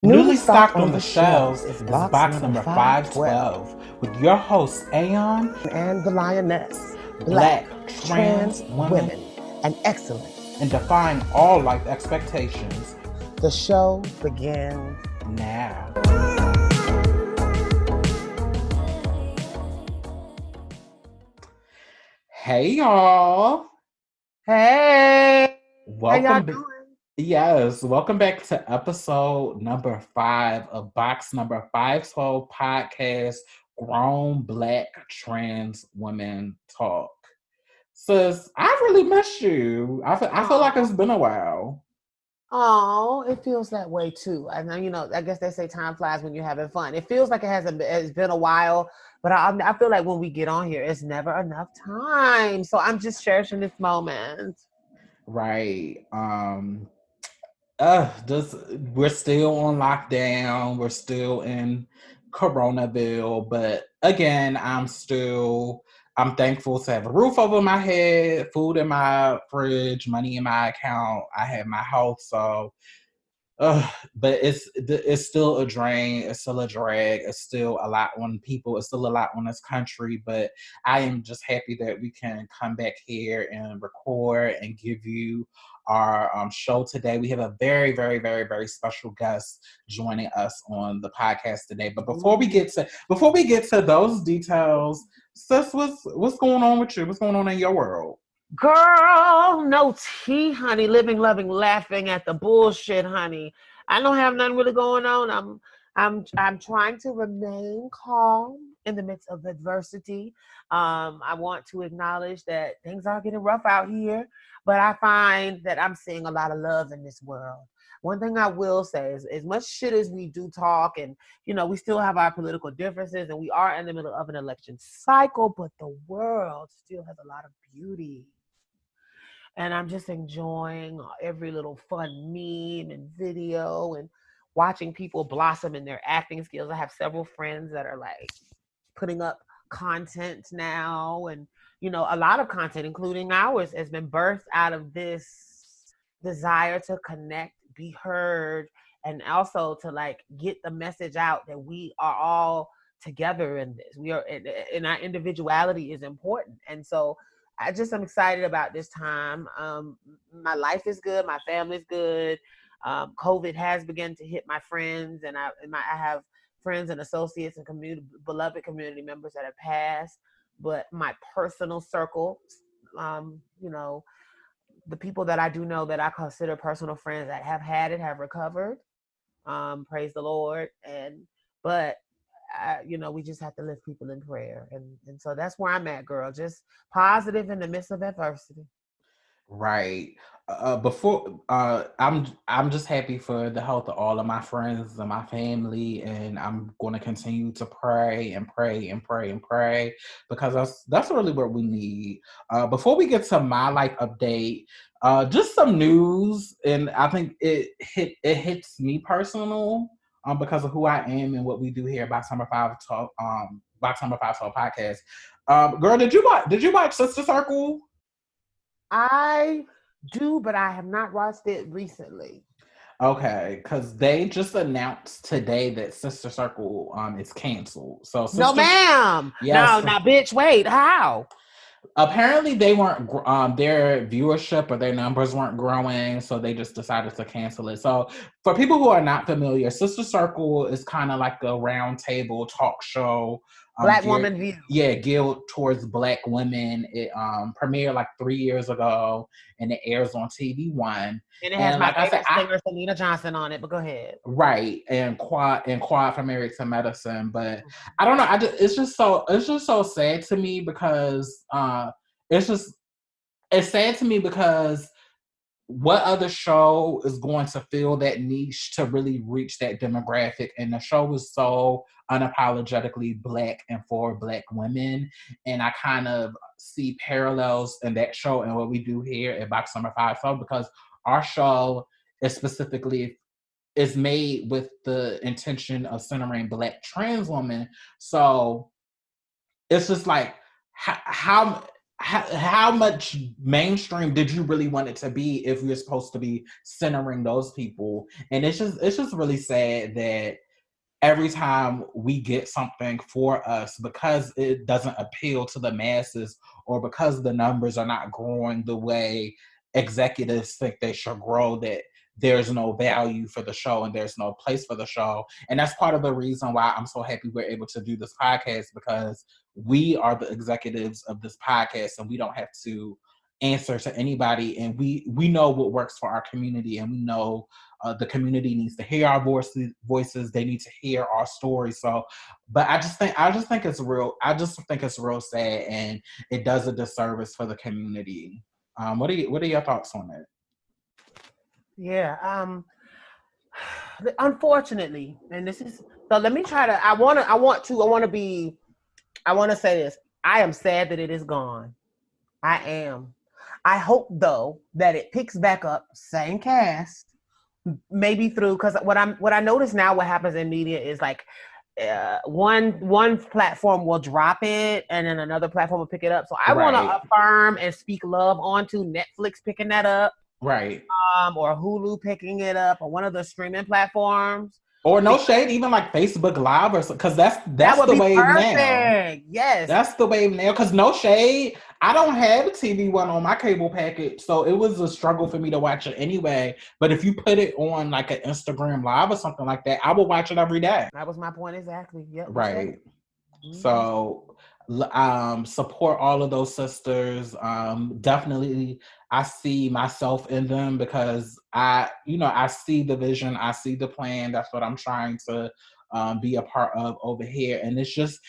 Newly stocked on the shelves is box number 512 with your hosts Aeon and the Lioness, Black trans women, women, and excellent. and defying all life expectations. The show begins Now. Hey y'all. Hey, how y'all Welcome doing? welcome back to episode number 5 of box number 512 podcast, Grown Black Trans Women Talk. Sis, I really missed you. I feel like it's been a while. Oh, it feels that way too. I know, I guess they say time flies when you're having fun. It feels like it's been a while, but I feel like when we get on here, it's never enough time. So I'm just cherishing this moment. Right. Just we're still on lockdown. We're still in Coronaville, but again, I'm thankful to have a roof over my head, food in my fridge, money in my account. I have my health, so but it's still a drain. It's still a drag. It's still a lot on people. It's still a lot on this country. But I am just happy that we can come back here and record and give you our show today. We have a very, very, very, very special guest joining us on the podcast today. But before we get to those details, sis, what's going on with you? What's going on in your world? Girl, no tea, honey. Living, loving, laughing at the bullshit, honey. I don't have nothing really going on. I'm trying to remain calm in the midst of adversity. I want to acknowledge that things are getting rough out here, but I find that I'm seeing a lot of love in this world. One thing I will say is, as much shit as we do talk, and we still have our political differences, and we are in the middle of an election cycle, but the world still has a lot of beauty. And I'm just enjoying every little fun meme and video and watching people blossom in their acting skills. I have several friends that are like putting up content now, and a lot of content, including ours, has been birthed out of this desire to connect, be heard, and also to like get the message out that we are all together in this. We are, and our individuality is important. And so I just am excited about this time. My life is good. My family's good. COVID has begun to hit my friends, and I have friends and associates and beloved community members that have passed. But my personal circle, um, you know, the people that I do know that I consider personal friends that have had it have recovered. Praise the Lord. But we just have to lift people in prayer, and so that's where I'm at, girl. Just positive in the midst of adversity. Right. I'm just happy for the health of all of my friends and my family, and I'm going to continue to pray and pray and pray and pray because that's really what we need. Before we get to my life update, just some news, and I think it hits me personal because of who I am and what we do here by Summer 512 by Summer 512 podcast. Girl, did you watch Sister Circle? I do, but I have not watched it recently. Okay, because they just announced today that Sister Circle is canceled. So No, Sister, ma'am. No, yes, now, bitch, wait. How? apparently they weren't their viewership or their numbers weren't growing, so they just decided to cancel it. So for people who are not familiar, Sister Circle is kind of like a round table talk show, Black woman view. geared towards Black women. It premiered like 3 years ago, and it airs on TV1. And it has And my like I said, favorite singer, Selena Johnson, on it. But go ahead. right, and quad from Married to Medicine. But I don't know, it's just so sad to me because it's just it's sad to me because what other show is going to fill that niche to really reach that demographic? And the show is so unapologetically Black and for Black women, and I kind of see parallels in that show and what we do here at Box Summer 512, because our show is specifically is made with the intention of centering Black trans women. So it's just like how how much mainstream did you really want it to be if you're supposed to be centering those people? And it's just really sad that every time we get something for us, because it doesn't appeal to the masses, or because the numbers are not growing the way executives think they should grow, that there's no value for the show and there's no place for the show. And that's part of the reason why I'm so happy we're able to do this podcast, because we are the executives of this podcast and we don't have to answer to anybody, and we know what works for our community, and we know the community needs to hear our voices. They need to hear our stories. So, but I just think it's real. I just think it's real sad, and it does a disservice for the community. What are your thoughts on it? Yeah. Unfortunately, and this is so. Let me try to. I want to say this. I am sad that it is gone. I am. I hope though that it picks back up. Same cast. Maybe through, because what I notice now, what happens in media is like one platform will drop it and then another platform will pick it up. So I want to affirm and speak love onto Netflix picking that up, right? Or Hulu picking it up, or one of the streaming platforms. Or no shade, even like Facebook Live, or because that's the wave now. Yes, that's the wave now. Because no shade, I don't have a TV One on my cable package, so it was a struggle for me to watch it anyway. But if you put it on like an Instagram Live or something like that, I will watch it every day. That was my point exactly. Yep. Right. Mm-hmm. So support all of those sisters. Definitely, I see myself in them, because I see the vision, I see the plan. That's what I'm trying to be a part of over here, and it's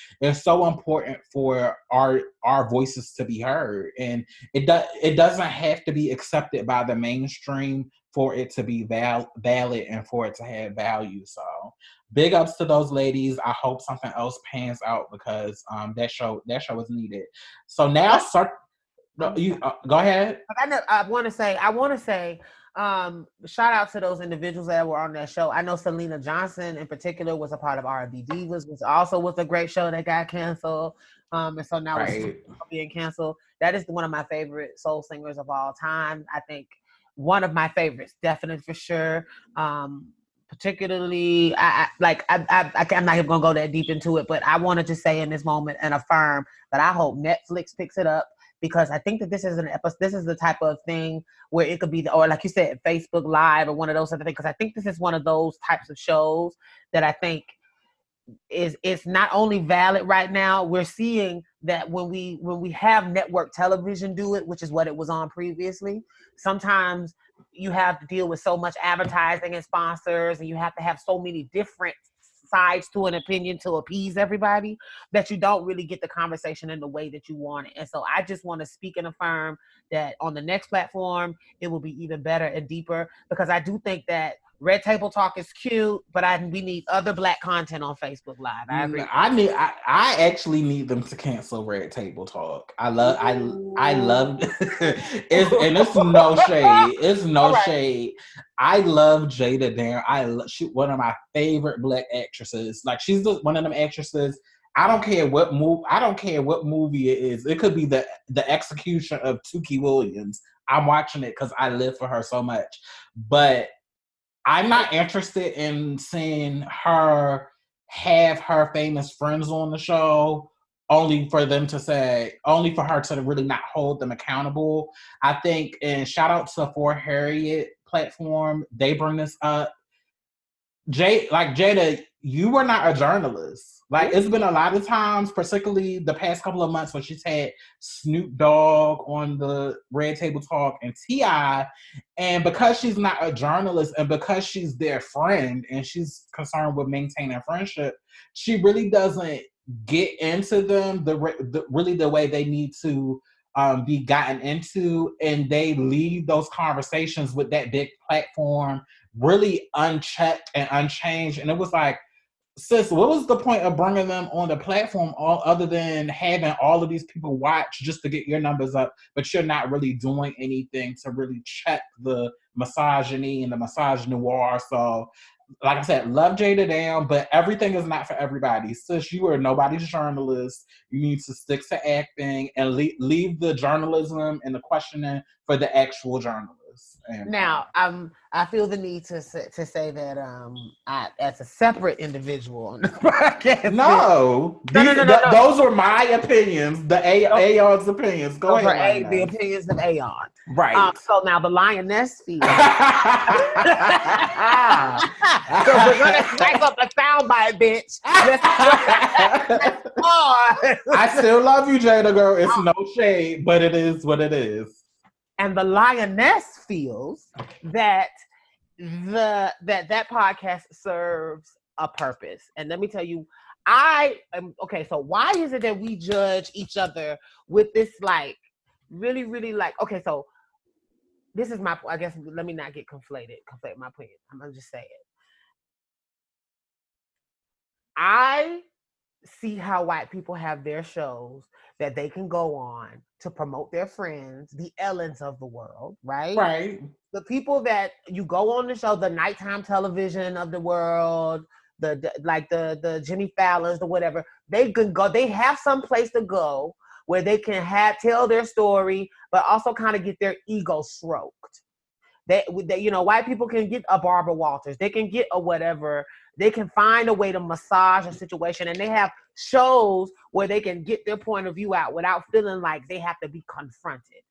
so important for our voices to be heard, and it doesn't have to be accepted by the mainstream for it to be valid and for it to have value. So big ups to those ladies. I hope something else pans out, because that show is needed. So now, go ahead. I want to say, shout out to those individuals that were on that show. I know Selena Johnson in particular was a part of R&B Divas, which also was a great show that got canceled. And so now it's being canceled. That is one of my favorite soul singers of all time. I think one of my favorites, definitely for sure. Particularly, I'm not even gonna go that deep into it, but I wanted to say in this moment and affirm that I hope Netflix picks it up, because I think that this is the type of thing where it could be, or like you said, Facebook Live or one of those other things. Because I think this is one of those types of shows that I think is not only valid right now. We're seeing that when we have network television do it, which is what it was on previously, sometimes you have to deal with so much advertising and sponsors, and you have to have so many different sides to an opinion to appease everybody, that you don't really get the conversation in the way that you want it. And so I just want to speak and affirm that on the next platform, it will be even better and deeper, because I do think that Red Table Talk is cute, but we need other Black content on Facebook Live. I agree. I actually need them to cancel Red Table Talk. I love it's no shade. It's no shade. I love Jada Darren. She's one of my favorite Black actresses. Like, she's one of them actresses. I don't care what movie it is. It could be the execution of Tukey Williams. I'm watching it because I live for her so much. But I'm not interested in seeing her have her famous friends on the show only for her to really not hold them accountable. I think, and shout out to For Harriet platform, they bring this up. Jada, you were not a journalist. Like, it's been a lot of times, particularly the past couple of months, when she's had Snoop Dogg on the Red Table Talk and T.I., and because she's not a journalist and because she's their friend and she's concerned with maintaining friendship, she really doesn't get into them the way they need to be gotten into, and they leave those conversations with that big platform really unchecked and unchanged. And it was like, sis, what was the point of bringing them on the platform other than having all of these people watch just to get your numbers up, but you're not really doing anything to really check the misogyny and the misogynoir? So like I said, love Jada down, but everything is not for everybody. Sis, you are nobody's journalist. You need to stick to acting and leave the journalism and the questioning for the actual journalists. And Now, I feel the need to say that I, as a separate individual on the podcast, no, no. Those are my opinions. The Aeon's opinions. Go Those ahead, are Lioness. the opinions of Aeon. Right. So now the Lioness feels. So we're gonna slice up a soundbite, bitch. I still love you, Jada girl. It's no shade, but it is what it is. And the Lioness feels that that podcast serves a purpose. And let me tell you, I am okay. So why is it that we judge each other with this like really, really like? Okay, so this is my. I guess let me not get conflate my opinion. I'm gonna just say it. I see how white people have their shows that they can go on to promote their friends, the Ellens of the world, right? Right. The people that you go on the show, the nighttime television of the world, the Jimmy Fallons, the whatever, they can go, they have some place to go where they can tell their story, but also kind of get their ego stroked. They, white people can get a Barbara Walters, they can get a whatever, they can find a way to massage a situation, and they have shows where they can get their point of view out without feeling like they have to be confronted.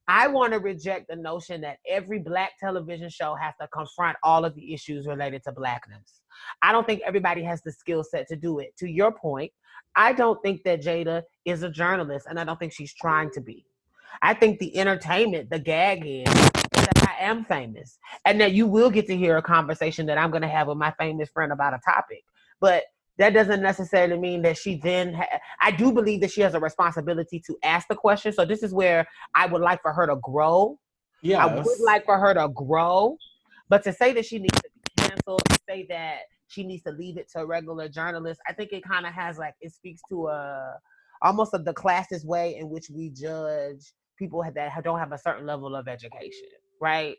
I want to reject the notion that every Black television show has to confront all of the issues related to Blackness. I don't think everybody has the skill set to do it. To your point, I don't think that Jada is a journalist, and I don't think she's trying to be. I think the entertainment, the gag is that I am famous, and that you will get to hear a conversation that I'm going to have with my famous friend about a topic. But that doesn't necessarily mean that she then I do believe that she has a responsibility to ask the question. So this is where I would like for her to grow. Yes. I would like for her to grow. But to say that she needs to be canceled, to say that she needs to leave it to a regular journalist, I think it kind of has like, it speaks to almost the classist way in which we judge people that don't have a certain level of education, right?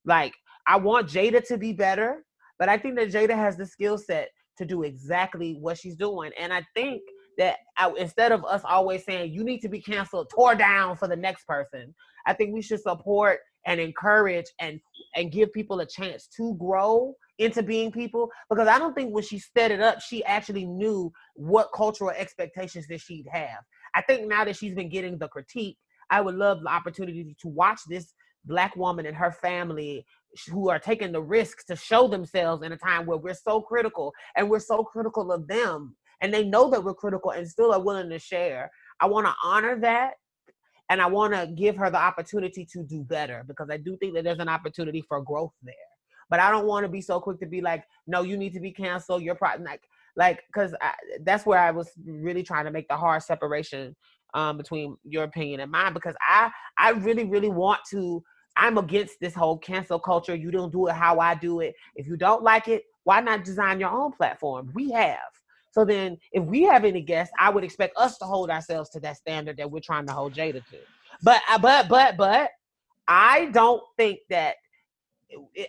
Like, I want Jada to be better, but I think that Jada has the skill set to do exactly what she's doing. And I think that instead of us always saying, you need to be canceled, tore down for the next person, I think we should support and encourage and give people a chance to grow into being people. Because I don't think when she set it up, she actually knew what cultural expectations that she'd have. I think now that she's been getting the critique, I would love the opportunity to watch this Black woman and her family who are taking the risks to show themselves in a time where we're so critical, and we're so critical of them, and they know that we're critical and still are willing to share. I want to honor that, and I want to give her the opportunity to do better, because I do think that there's an opportunity for growth there. But I don't want to be so quick to be like, no, you need to be canceled. You're probably because that's where I was really trying to make the hard separation between your opinion and mine, because I really, really want to. I'm against this whole cancel culture. You don't do it how I do it. If you don't like it, why not design your own platform? We have. So then if we have any guests, I would expect us to hold ourselves to that standard that we're trying to hold Jada to. But I don't think that,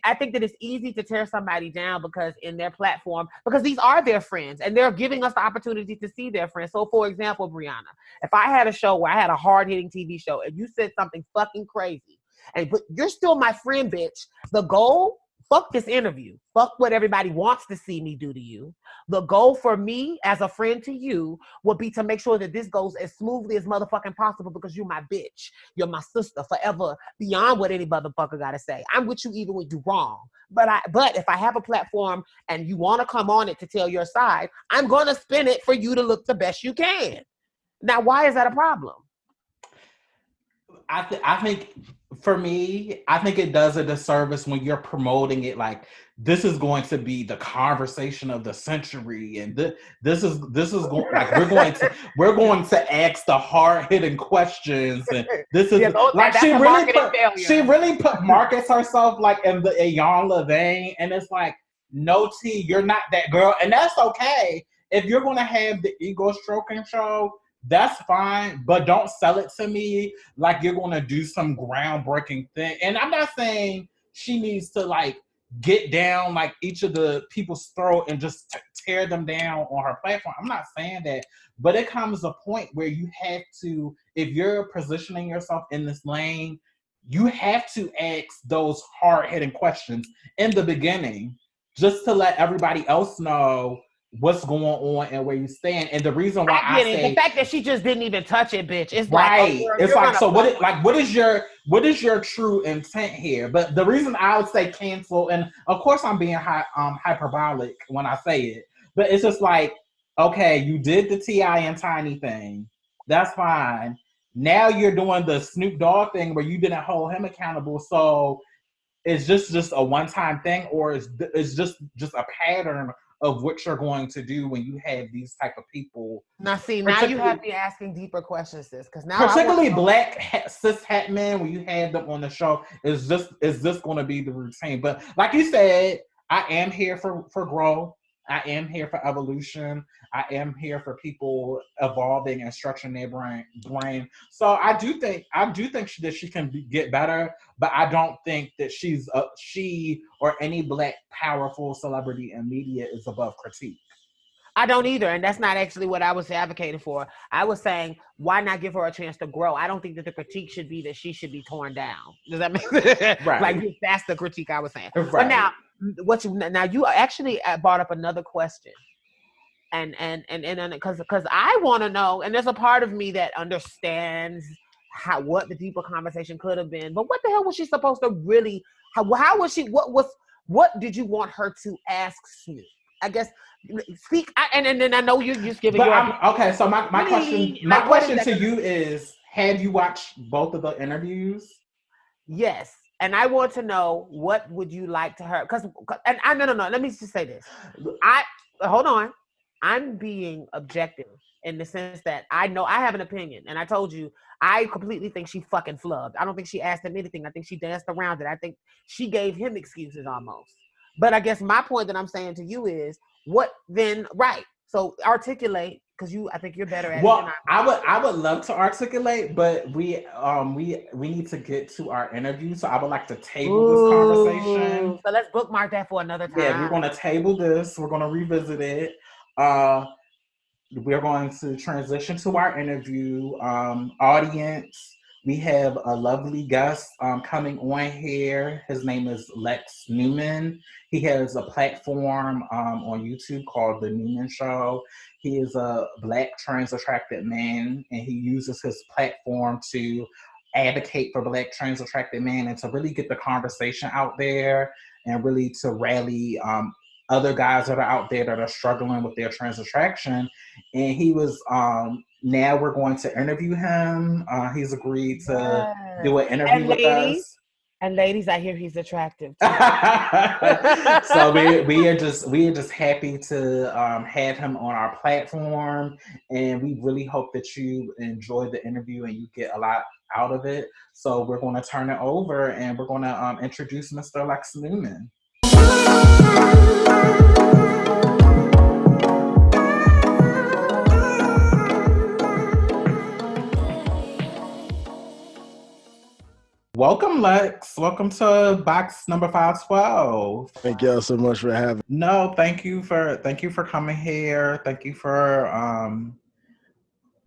I think that it's easy to tear somebody down because in their platform, because these are their friends and they're giving us the opportunity to see their friends. So for example, Brianna, if I had a show where I had a hard-hitting TV show and you said something fucking crazy, but you're still my friend, bitch. The goal, fuck this interview. Fuck what everybody wants to see me do to you. The goal for me as a friend to you would be to make sure that this goes as smoothly as motherfucking possible, because you're my bitch. You're my sister forever, beyond what any motherfucker gotta say. I'm with you even when you're wrong. But if I have a platform and you want to come on it to tell your side, I'm going to spin it for you to look the best you can. Now, why is that a problem? I think for me, I think it does a disservice when you're promoting it like this is going to be the conversation of the century, and this is going, like we're going to ask the hard hitting questions, and this is like she really put markets herself like in the Ayanla vein, and it's like, no T, you're not that girl, and that's okay if you're going to have the ego stroking show. That's fine, but don't sell it to me like you're going to do some groundbreaking thing. And I'm not saying she needs to like get down like each of the people's throat and just tear them down on her platform. I'm not saying that, but it comes a point where you have to, if you're positioning yourself in this lane, you have to ask those hard-hitting questions in the beginning just to let everybody else know what's going on and where you stand. And the reason why I I get it. The say fact that she just didn't even touch it, bitch. It's like, oh, right, girl, it's you're like, gonna so fuck what is your true intent here? But the reason I would say cancel, and of course I'm being hyperbolic when I say it, but it's just like, okay, you did the T.I. and Tiny thing, that's fine. Now you're doing the Snoop Dogg thing where you didn't hold him accountable. So is just a one-time thing, or is just a pattern of what you're going to do when you have these type of people? Now, see, now you Particularly, have me asking deeper questions, sis. Because now I want particularly to know. black cis het men, when you have them on the show, is this going to be the routine? But like you said, I am here for growth. I am here for evolution. I am here for people evolving and structuring their brain. So I do think that she can get better, but I don't think that she or any black powerful celebrity in media is above critique. I don't either, and that's not actually what I was advocating for. I was saying, why not give her a chance to grow? I don't think that the critique should be that she should be torn down. Does that make sense? Right. Like that's the critique I was saying. Right. But now you actually brought up another question, and because I want to know, and there's a part of me that understands what the deeper conversation could have been, but what the hell was she supposed to really? How was she? What did you want her to ask Snoop? I guess speak, and then I know you're just giving But your I'm okay. So my like, what is question that to gonna you be? is: have you watched both of the interviews? Yes, and I want to know what would you like to her because and I no. Let me just say this. I hold on. I'm being objective in the sense that I know I have an opinion, and I told you I completely think she fucking flubbed. I don't think she asked him anything. I think she danced around it. I think she gave him excuses almost. But I guess my point that I'm saying to you is what then? Right. So articulate because I think you're better at it than Well, I. I would love to articulate, but we need to get to our interview. So I would like to table this Ooh. conversation. So let's bookmark that for another Yeah, we're time. going to table this. We're going to revisit it. Uh, we're going to transition to our interview audience. We have a lovely guest coming on here. His name is Lex Numan. He has a platform on YouTube called The Numan Show. He is a black trans attracted man, and he uses his platform to advocate for black trans attracted men and to really get the conversation out there and really to rally other guys that are out there that are struggling with their trans attraction. And he was now we're going to interview him. He's agreed to Yes. do an interview with us. And ladies, I hear he's attractive too. So we are just happy to have him on our platform, and we really hope that you enjoy the interview and you get a lot out of it. So we're going to turn it over, and we're going to introduce Mr. Lex Numan. Welcome, Lex. Welcome to box number 512. Thank y'all so much for having me. No, thank you for coming here. Thank you for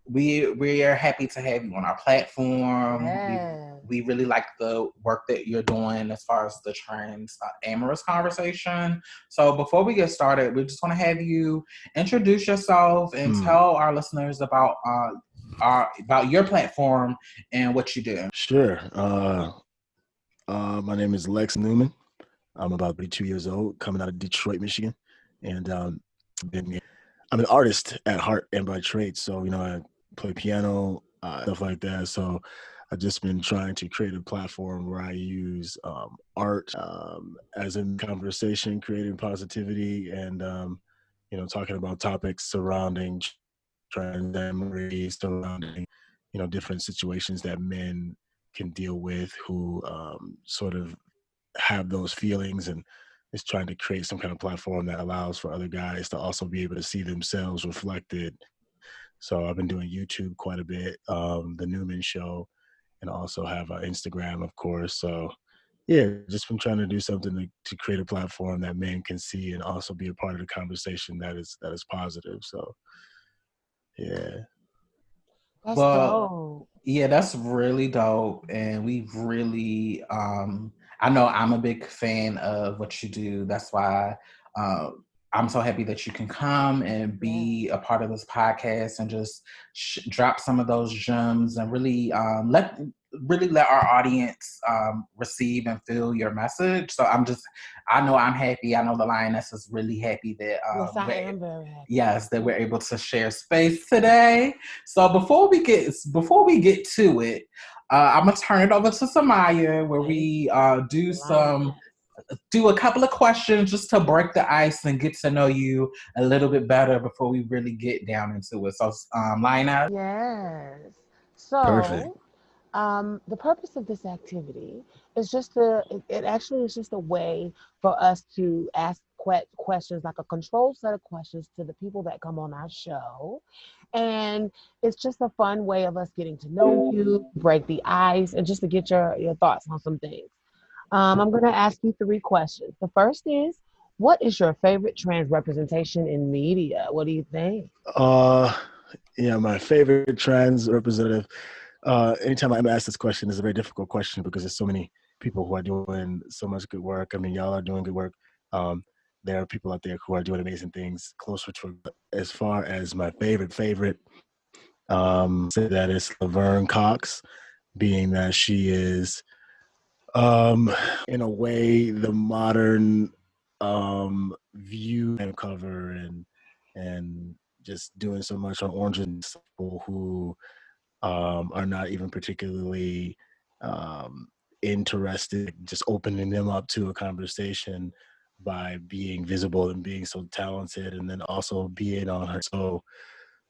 we are happy to have you on our platform. Yes. We really like the work that you're doing as far as the Trans-Amorous conversation. So before we get started, we just want to have you introduce yourself and tell our listeners about your platform and what you do. Sure. My name is Lex Numan. I'm about 32 years old, coming out of Detroit, Michigan, and I'm an artist at heart and by trade. So I play piano, stuff like that. So I've just been trying to create a platform where I use art as a conversation, creating positivity, and talking about topics surrounding trans, surrounding different situations that men can deal with who sort of have those feelings, and is trying to create some kind of platform that allows for other guys to also be able to see themselves reflected. So I've been doing YouTube quite a bit, the Newman Show, and also have Instagram, of course. So yeah, just from trying to do something to create a platform that men can see and also be a part of the conversation that is positive. So yeah. That's Well, dope. yeah, that's really dope. And we've really, I know I'm a big fan of what you do. That's why I'm so happy that you can come and be a part of this podcast and just drop some of those gems and really let our audience receive and feel your message. So I know I'm happy. I know the Lioness is really happy that Yes, I am very happy. yes, that we're able to share space today. So before we get to it, I'm gonna turn it over to Samaya, where we do a couple of questions just to break the ice and get to know you a little bit better before we really get down into it. So, Lina. Yes. Perfect. So, the purpose of this activity is it actually is just a way for us to ask questions, like a controlled set of questions to the people that come on our show. And it's just a fun way of us getting to know you, break the ice, and just to get your thoughts on some things. I'm going to ask you three questions. The first is, what is your favorite trans representation in media? What do you think? Uh, yeah, my favorite trans representative. Anytime I'm asked this question, it's a very difficult question because there's so many people who are doing so much good work. I mean, y'all are doing good work. There are people out there who are doing amazing things closer to. As far as my favorite, say that it's Laverne Cox, being that she is, in a way, the modern view and cover and just doing so much on Orange and people who are not even particularly um, interested, just opening them up to a conversation by being visible and being so talented, and then also being on her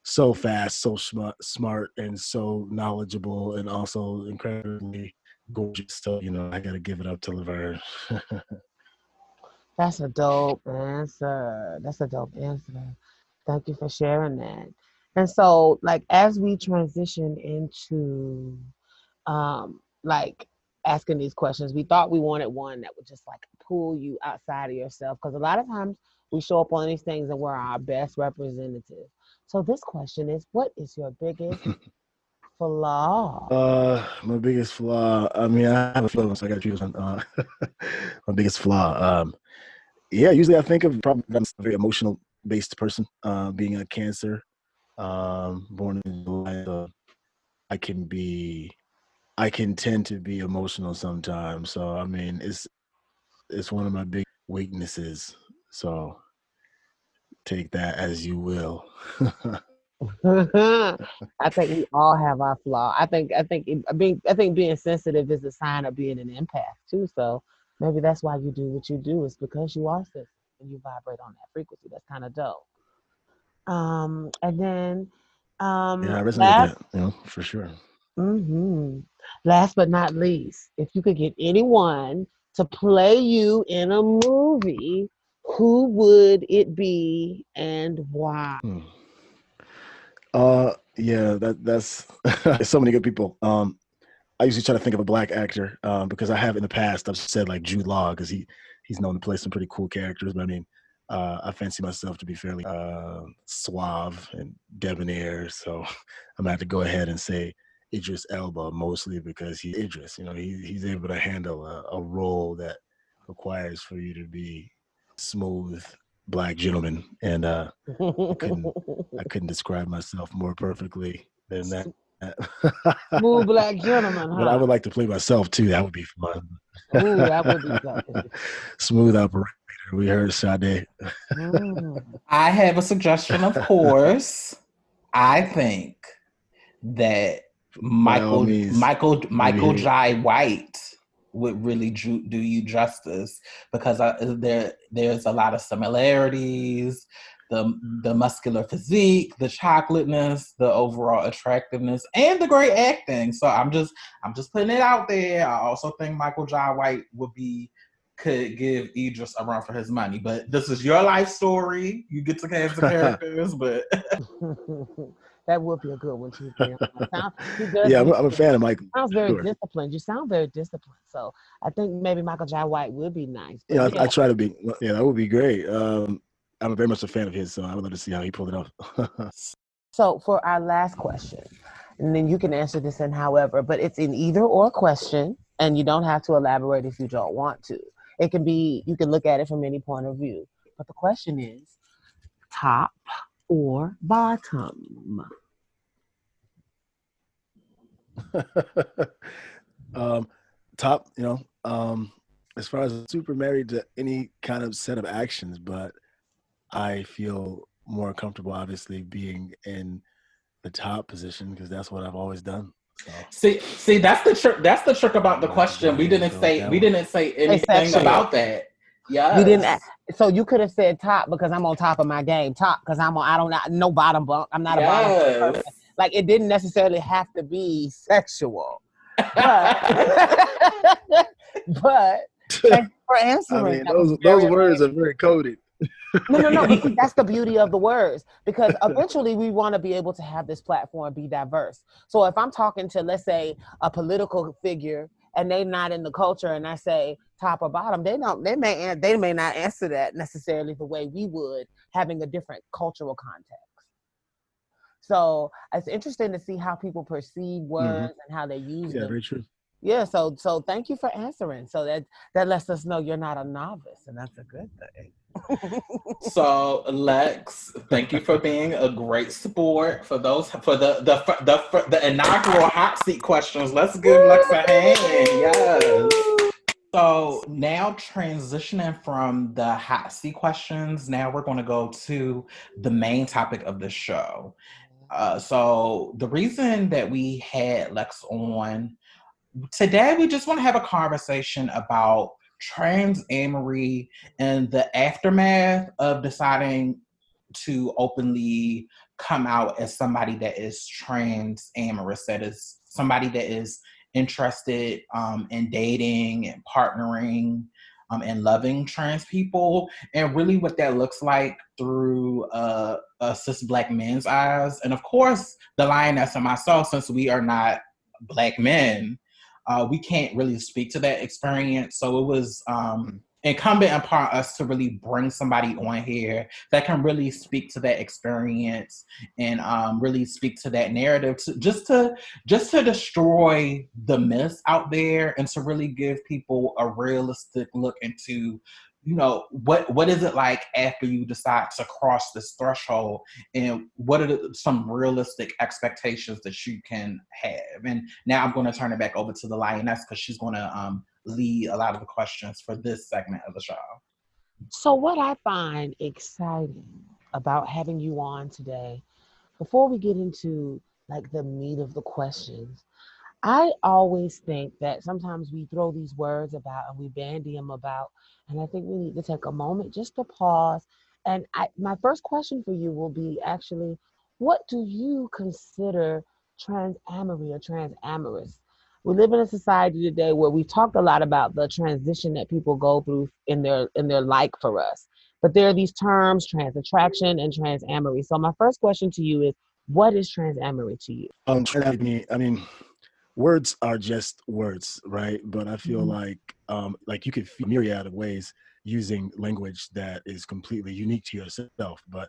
so fast, so smart, and so knowledgeable, and also incredibly gorgeous. So I got to give it up to Laverne. That's a dope answer. That's a dope answer. Thank you for sharing that. And so, like, as we transition into like asking these questions, we thought we wanted one that would just like pull you outside of yourself, because a lot of times we show up on these things and we're our best representative. So this question is, what is your biggest flaw? My biggest flaw. I mean, I have a few of them, so I got to choose one. My biggest flaw. Yeah, usually I think of probably I'm a very emotional based person. Being a Cancer, born in July, so I can tend to be emotional sometimes. So I mean, it's one of my big weaknesses. So take that as you will. I think we all have our flaw. I think being sensitive is a sign of being an empath too. So maybe that's why you do what you do. It's because you are sensitive and you vibrate on that frequency. That's kind of dope. And then Yeah, I resonate with last that. For sure. hmm last but not least, if you could get anyone to play you in a movie, who would it be and why? Hmm. Yeah, that's so many good people. I usually try to think of a black actor because I have in the past I've said like Jude Law because he's known to play some pretty cool characters. But I mean, I fancy myself to be fairly suave and debonair, so I'm gonna have to go ahead and say Idris Elba, mostly because he's Idris. He's able to handle a role that requires for you to be smooth black gentleman, and I couldn't describe myself more perfectly than that. Smooth black gentleman, But I huh? would like to play myself too. That would be fun. Ooh, that would be dope. Smooth operator. We heard Sade. Mm. I have a suggestion, of course. I think that By all means, let me Michael hear it. Jai White would really do you justice, because there's a lot of similarities, the muscular physique, the chocolateness, the overall attractiveness, and the great acting. So I'm just putting it out there. I also think Michael Jai White could give Idris a run for his money. But this is your life story. You get to cast the characters, but That would be a good one too, Brianna. He does. Yeah, I'm a fan of Michael. Sounds very Sure. disciplined. You sound very disciplined. So I think maybe Michael Jai White would be nice. Yeah, But I try to be. Yeah, that would be great. I'm very much a fan of his, so I would love to see how he pulled it off. So for our last question, and then you can answer this in however, but it's an either or question, and you don't have to elaborate if you don't want to. It can be, you can look at it from any point of view. But the question is top or bottom? Top, as far as super married to any kind of set of actions, but I feel more comfortable, obviously, being in the top position because that's what I've always done. So. See, that's the trick. That's the trick about the question. We didn't say anything about that. Yeah, we didn't. So you could have said top because I'm on top of my game. Top because I don't no bottom bunk. I'm not a bottom bunk person. Like it didn't necessarily have to be sexual, but but thank you for answering. I mean, those words are very coded. No. But see, that's the beauty of the words because eventually we want to be able to have this platform be diverse. So if I'm talking to, let's say, a political figure and they're not in the culture, and I say top or bottom, they may not answer that necessarily the way we would, having a different cultural context. So it's interesting to see how people perceive words and how they use them. Yeah, very true. Yeah, so thank you for answering. So that lets us know you're not a novice, and that's a good thing. So Lex, thank you for being a great sport for the inaugural hot seat questions. Let's give Lex a hand. Yes. So now transitioning from the hot seat questions, now we're going to go to the main topic of the show. So the reason that we had Lex on today, we just want to have a conversation about trans-amory and the aftermath of deciding to openly come out as somebody that is trans-amorous, that is somebody that is interested in dating and partnering and loving trans people, and really what that looks like through cis Black men's eyes. And of course, the lioness and myself, since we are not Black men, we can't really speak to that experience. So it was incumbent upon us to really bring somebody on here that can really speak to that experience and really speak to that narrative, just to destroy the myths out there and to really give people a realistic look into, you know, what is it like after you decide to cross this threshold, and what are some realistic expectations that you can have. And now I'm going to turn it back over to the lioness because she's going to lead a lot of the questions for this segment of the show. So what I find exciting about having you on today, before we get into like the meat of the questions, I always think that sometimes we throw these words about and we bandy them about, and I think we need to take a moment just to pause. And my first question for you will be actually, what do you consider trans-amory or trans-amorous? We live in a society today where we talked a lot about the transition that people go through in their like for us. But there are these terms, trans attraction and trans-amory. So my first question to you is, what is trans-amory to you? I mean, words are just words, right? But I feel like you could feel a myriad of ways using language that is completely unique to yourself. But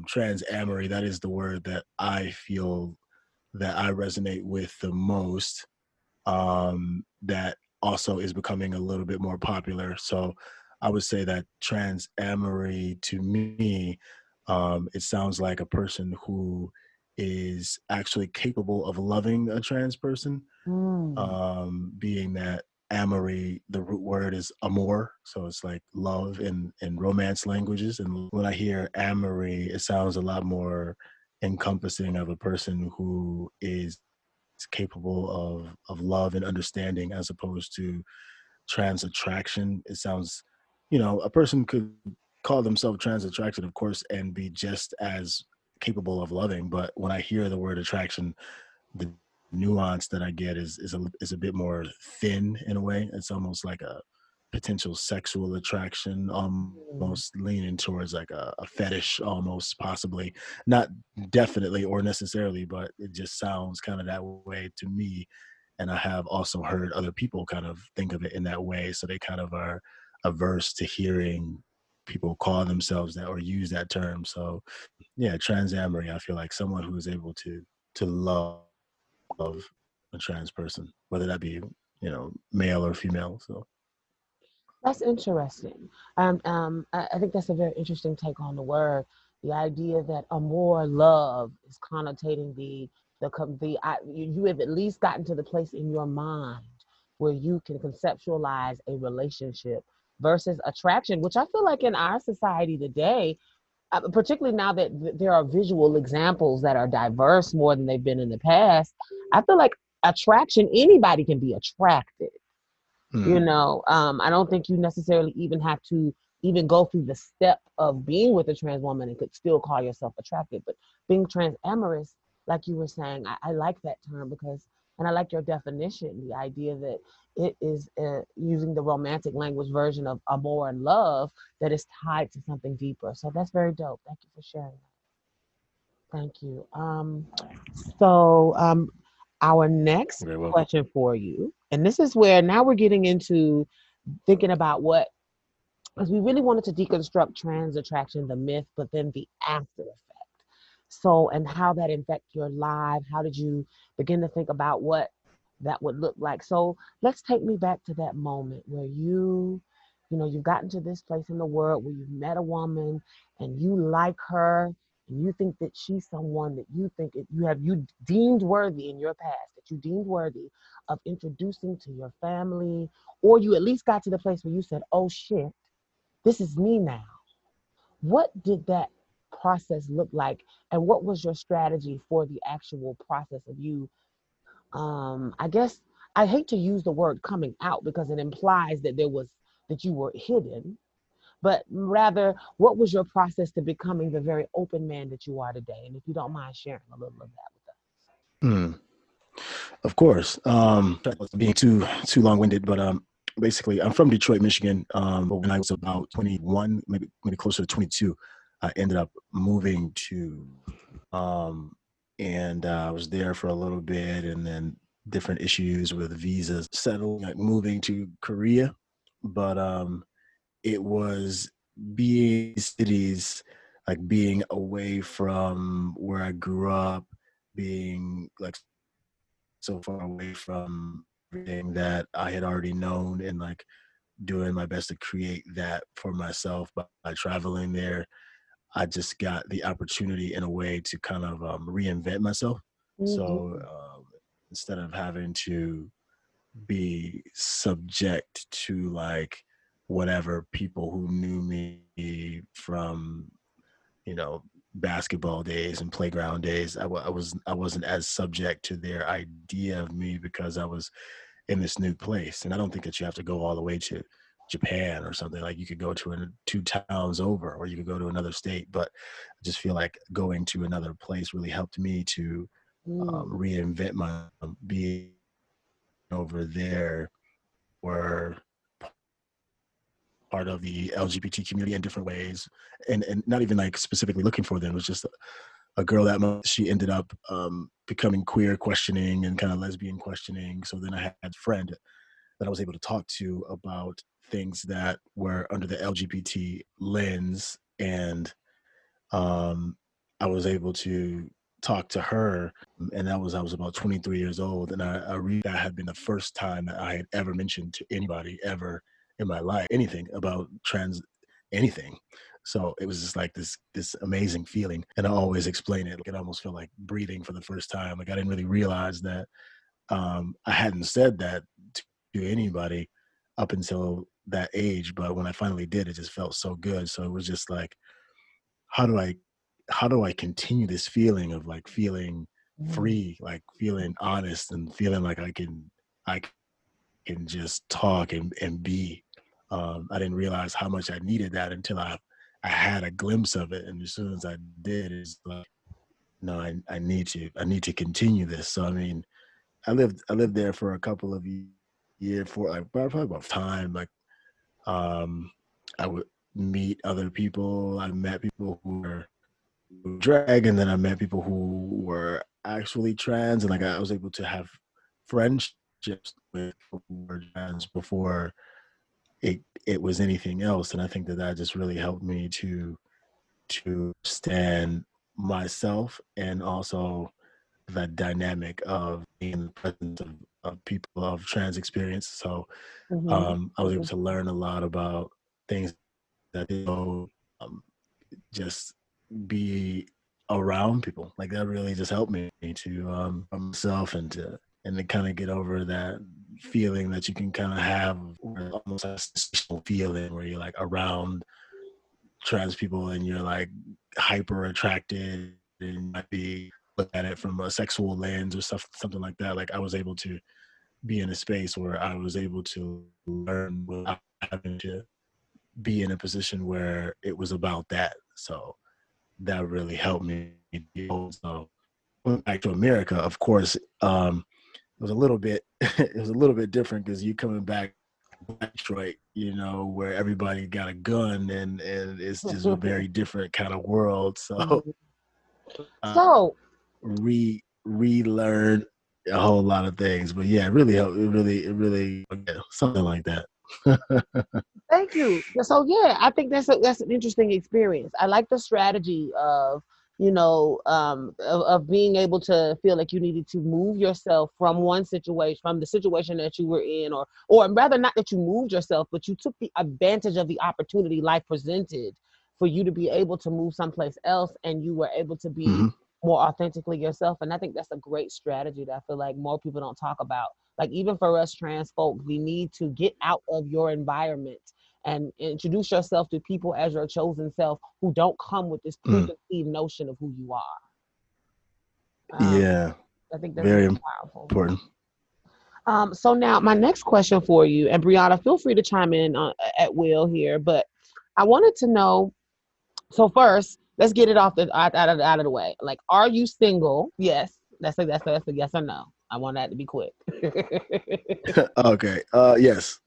trans-amory, that is the word that I feel that I resonate with the most. That also is becoming a little bit more popular. So I would say that trans-amory to me, it sounds like a person who is actually capable of loving a trans person, being that amory, the root word is amor, so it's like love in romance languages. And when I hear amory, it sounds a lot more encompassing of a person who is capable of love and understanding, as opposed to trans attraction. It sounds, a person could call themselves trans attracted, of course, and be just as capable of loving. But when I hear the word attraction, the nuance that I get is a bit more thin in a way. It's almost like a potential sexual attraction, almost leaning towards like a fetish, almost possibly, not definitely or necessarily, but it just sounds kind of that way to me. And I have also heard other people kind of think of it in that way, so they kind of are averse to hearing people call themselves that or use that term. So yeah, transamory, I feel like someone who is able to love a trans person, whether that be, you know, male or female. So That's interesting. I think that's a very interesting take on the word. The idea that a more love is connotating you have at least gotten to the place in your mind where you can conceptualize a relationship versus attraction, which I feel like in our society today, particularly now that there are visual examples that are diverse more than they've been in the past, I feel like attraction, anybody can be attracted. I don't think you necessarily even have to even go through the step of being with a trans woman and could still call yourself attracted. But being trans-amorous, like you were saying, I like that term because, and I like your definition, the idea that it is using the romantic language version of amour and love that is tied to something deeper. So that's very dope. Thank you for sharing that. Thank you. So our next very welcome. question for you, and this is where now we're getting into thinking about what, because we really wanted to deconstruct trans attraction, the myth, but then the after effect. So, and how that infect your life. How did you begin to think about what that would look like? So let's take me back to that moment where you've gotten to this place in the world where you've met a woman and you like her and you think that she's someone that you deemed worthy in your past, that you deemed worthy of introducing to your family, or you at least got to the place where you said, oh shit, this is me now. What did that process look like? And what was your strategy for the actual process of you? I guess I hate to use the word coming out because it implies that you were hidden, but rather, what was your process to becoming the very open man that you are today? And if you don't mind sharing a little of that with us. Hmm. Of course. Being too long winded, but basically, I'm from Detroit, Michigan. But when I was about 21, maybe closer to 22, I ended up moving to, and I was there for a little bit, and then different issues with visas, settling, like moving to Korea. But it was being cities, like being away from where I grew up, being like so far away from everything that I had already known, and like doing my best to create that for myself by traveling there. I just got the opportunity in a way to kind of reinvent myself. So Mm-hmm. instead of having to be subject to like whatever people who knew me from, you know, basketball days and playground days, I wasn't as subject to their idea of me because I was in this new place. And I don't think that you have to go all the way to Japan or something. Like you could go to two towns over, or you could go to another state. But I just feel like going to another place really helped me to Mm. reinvent my being over there, were part of the LGBT community in different ways, and not even like specifically looking for them. It was just a girl that she ended up becoming queer questioning and kind of lesbian questioning. So then I had a friend that I was able to talk to about things that were under the LGBT lens, and I was able to talk to her, and I was about 23 years old, and that had been the first time that I had ever mentioned to anybody ever in my life anything about trans anything. So it was just like this amazing feeling, and I always explain it. Like it almost felt like breathing for the first time. Like I didn't really realize that I hadn't said that to anybody up until that age, but when I finally did, it just felt so good. So it was just like, how do I how do I continue this feeling of like feeling Mm. free, like feeling honest and feeling like I can just talk and be. I didn't realize how much I needed that until I had a glimpse of it, and as soon as I did, it's like, no, I need to continue this. So I mean, I lived there for a couple of years, for like probably about time, like I would meet other people. I met people who were drag, and then I met people who were actually trans, and like I was able to have friendships with people who were trans before it was anything else. And I think that just really helped me to stand myself, and also that dynamic of being in the presence of people of trans experience. So I was able to learn a lot about things that they know, just be around people. Like that really just helped me to myself, and to kind of get over that feeling that you can kind of have, where almost a sensational feeling where you're like around trans people and you're like hyper attracted and might be look at it from a sexual lens or something like that. Like I was able to be in a space where I was able to learn without having to be in a position where it was about that. So that really helped me. So going back to America, of course, it was a little bit it was a little bit different because you coming back to Detroit, where everybody got a gun, and it's just a very different kind of world. So So relearn a whole lot of things. But yeah, it really helped. It really something like that. thank you. So yeah, I think that's an interesting experience. I like the strategy of of being able to feel like you needed to move yourself from one situation, from the situation that you were in, or rather not that you moved yourself, but you took the advantage of the opportunity life presented for you to be able to move someplace else, and you were able to be more authentically yourself. And I think that's a great strategy that I feel like more people don't talk about. Like even for us trans folk, we need to get out of your environment and introduce yourself to people as your chosen self who don't come with this preconceived notion of who you are. Yeah, I think that's very powerful. important. So now my next question for you, and Brianna, feel free to chime in at will here, but I wanted to know. So first, let's get it out of the way. Like, are you single? Yes, that's a yes or no. I want that to be quick. Okay. Yes.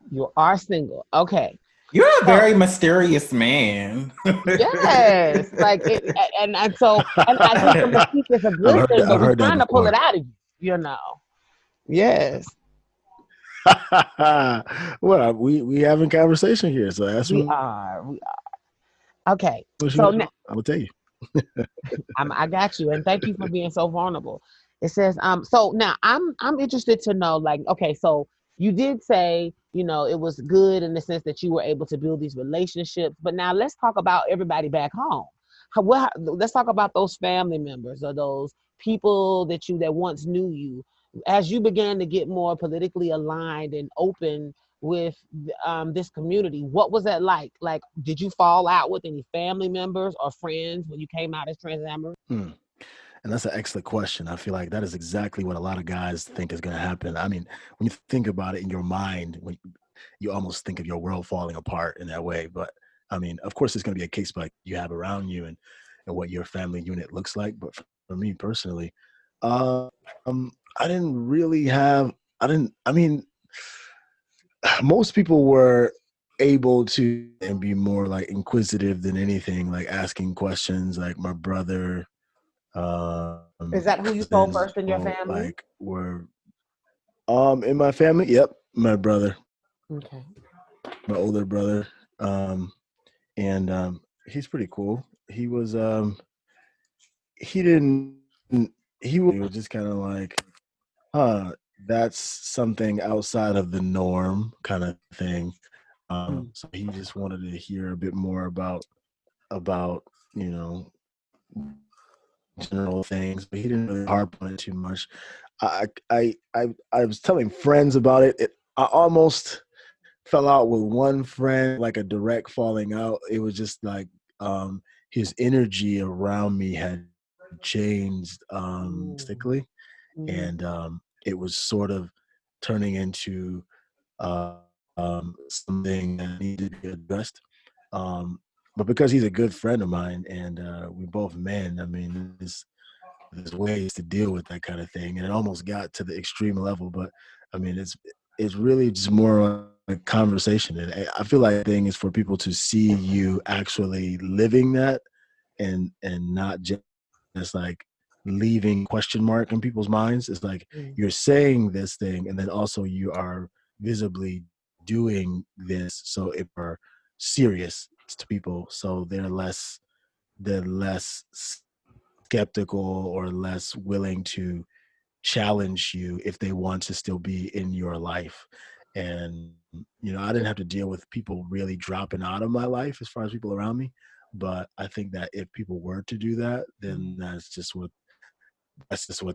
You are single. Okay. You're a very mysterious man. Yes, like it, and so and I think the mystique is a good thing, but I've we're heard that trying to pull before. it out of you. Yes, Well, we having conversation here, so that's we what are. Okay. So I will tell you. I got you, and thank you for being so vulnerable. It says, so now I'm interested to know, like, okay, so you did say, it was good in the sense that you were able to build these relationships, but now let's talk about everybody back home. Let's talk about those family members or those people that once knew you. As you began to get more politically aligned and open with this community, what was that like? Like, did you fall out with any family members or friends when you came out as Trans-Amorous? And that's an excellent question. I feel like that is exactly what a lot of guys think is going to happen. I mean, when you think about it in your mind, when you almost think of your world falling apart in that way. But I mean, of course, it's going to be a case by you have around you, and what your family unit looks like. But for me personally, um, I didn't really have. I didn't. I mean, most people were able to and be more like inquisitive than anything, like asking questions. Like my brother, Is that who you told cousins, first in your family? like were in my family. Yep, my brother, Okay. my older brother, and he's pretty cool. He didn't he was just kind of like, huh, that's something outside of the norm kind of thing. So he just wanted to hear a bit more about you know general things, but he didn't really harp on it too much. I was telling friends about it. I almost fell out with one friend, like a direct falling out. It was just like his energy around me had changed drastically, and it was sort of turning into uh, something that needed to be addressed. But because he's a good friend of mine, and we both men, I mean, there's ways to deal with that kind of thing, and it almost got to the extreme level. But I mean, it's really just more conversation. And I feel like the thing is for people to see you actually living that and not just like leaving question mark in people's minds. It's like you're saying this thing and then also you are visibly doing this, so it are serious to people, so they're less skeptical or less willing to challenge you if they want to still be in your life. And I didn't have to deal with people really dropping out of my life as far as people around me, but I think that if people were to do that, then that's just what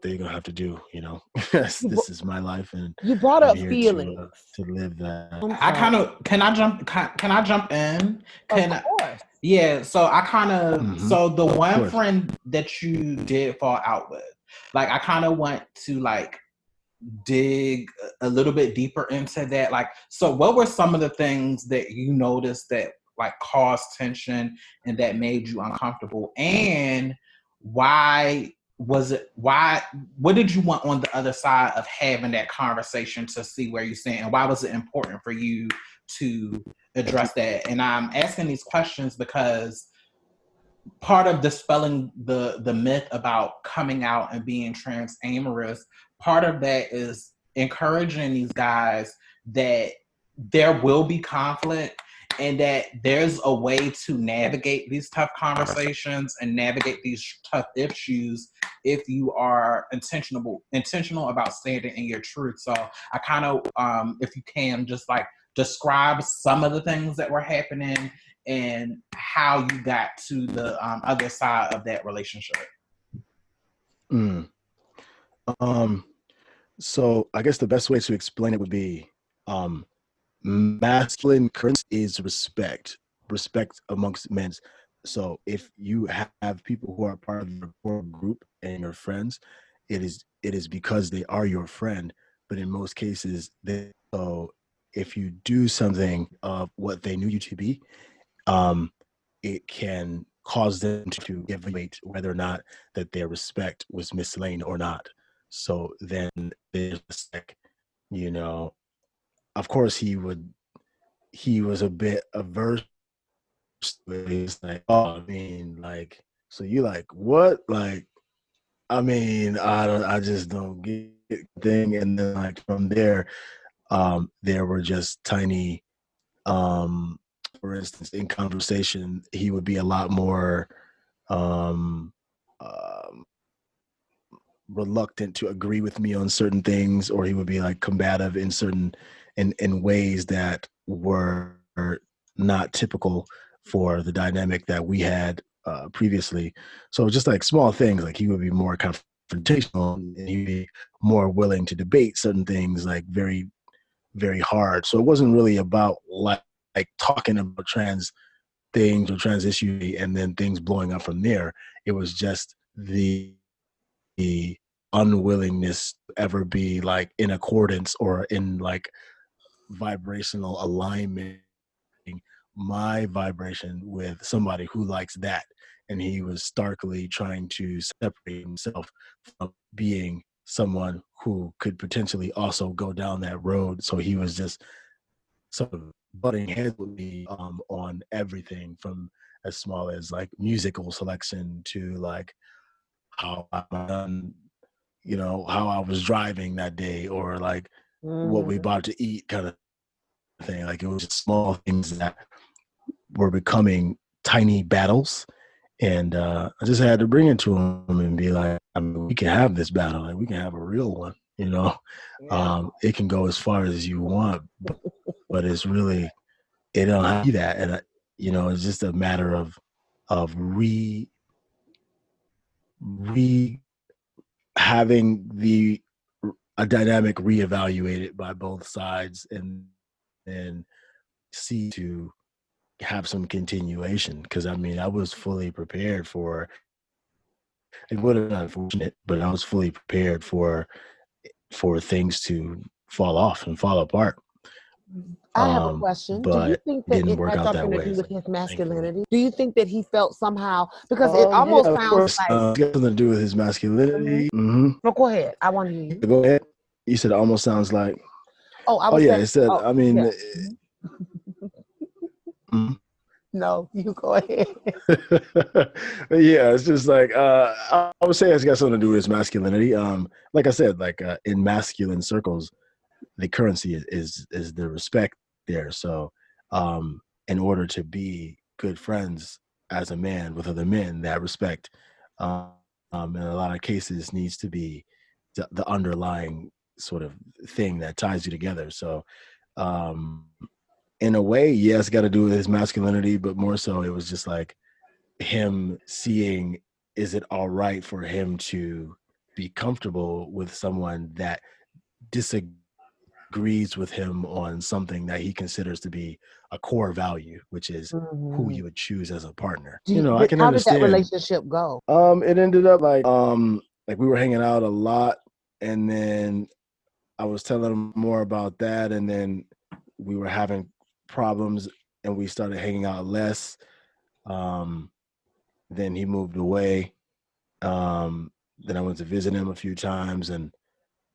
they're gonna have to do. This is my life, and you brought I'm up here feelings to live that. I kind of can I jump in? Of course. Yeah, so I kind of so the one course. friend that you did fall out with, like I kind of want to like dig a little bit deeper into that. Like, so what were some of the things that you noticed that like caused tension and that made you uncomfortable? And why was it, what did you want on the other side of having that conversation to see where you stand? And why was it important for you to address that? And I'm asking these questions because part of dispelling the myth about coming out and being trans-amorous, part of that is encouraging these guys that there will be conflict and that there's a way to navigate these tough conversations and navigate these tough issues if you are intentional about standing in your truth. So I kind of, if you can, just like describe some of the things that were happening and how you got to the other side of that relationship. So I guess the best way to explain it would be masculine currency is respect amongst men. So if you have people who are part of your core group and your friends, it is because they are your friend. But in most cases, if you do something of what they knew you to be, it can cause them to evaluate whether or not that their respect was mislaid or not. So then there's like, of course he was a bit averse. He's like, oh, I mean, like, so you like what? Like, I mean, I just don't get the thing. And then like from there, there were just tiny, for instance, in conversation, he would be a lot more reluctant to agree with me on certain things, or he would be like combative in ways that were not typical for the dynamic that we had previously. So just like small things, like he would be more confrontational and he'd be more willing to debate certain things like very, very hard. So it wasn't really about like talking about trans things or trans issue and then things blowing up from there. It was just the unwillingness to ever be like in accordance or in like vibrational alignment, my vibration with somebody who likes that. And he was starkly trying to separate himself from being someone who could potentially also go down that road. So he was just sort of butting heads with me on everything from as small as like musical selection to like how I done, how I was driving that day or like what we bought to eat kind of thing. Like it was just small things that were becoming tiny battles. And I just had to bring it to him and be like, I mean, we can have this battle. Like we can have a real one, Yeah. It can go as far as you want, but it's really, it don't have to be that. And, it's just a matter of having a dynamic reevaluated by both sides and see to have some continuation. Because I mean, I was fully prepared for it. Would have been unfortunate, but I was fully prepared for things to fall off and fall apart. I have a question. Do you think that didn't it work had out that something to way. do with his masculinity? Do you think that he felt somehow, because it almost sounds like it's got something to do with his masculinity. No, go ahead. I want to hear you. Go ahead. You said it almost sounds like. Oh, I Oh was yeah, saying. it said. Oh, I mean, yeah. mm. No, you go ahead. Yeah, it's just like I would say it's got something to do with his masculinity. Like I said, like in masculine circles, the currency is the respect there. So, in order to be good friends as a man with other men, that respect, in a lot of cases, needs to be the underlying sort of thing that ties you together. So, um, in a way, yeah, it's got to do with his masculinity, but more so, it was just like him seeing, is it all right for him to be comfortable with someone that disagrees with him on something that he considers to be a core value, which is who Mhm. you would choose as a partner. Do You you, know, I but can how did that understand. relationship go? It ended up like we were hanging out a lot, and then I was telling him more about that, and then we were having problems, and we started hanging out less. Um, then he moved away. Then I went to visit him a few times, and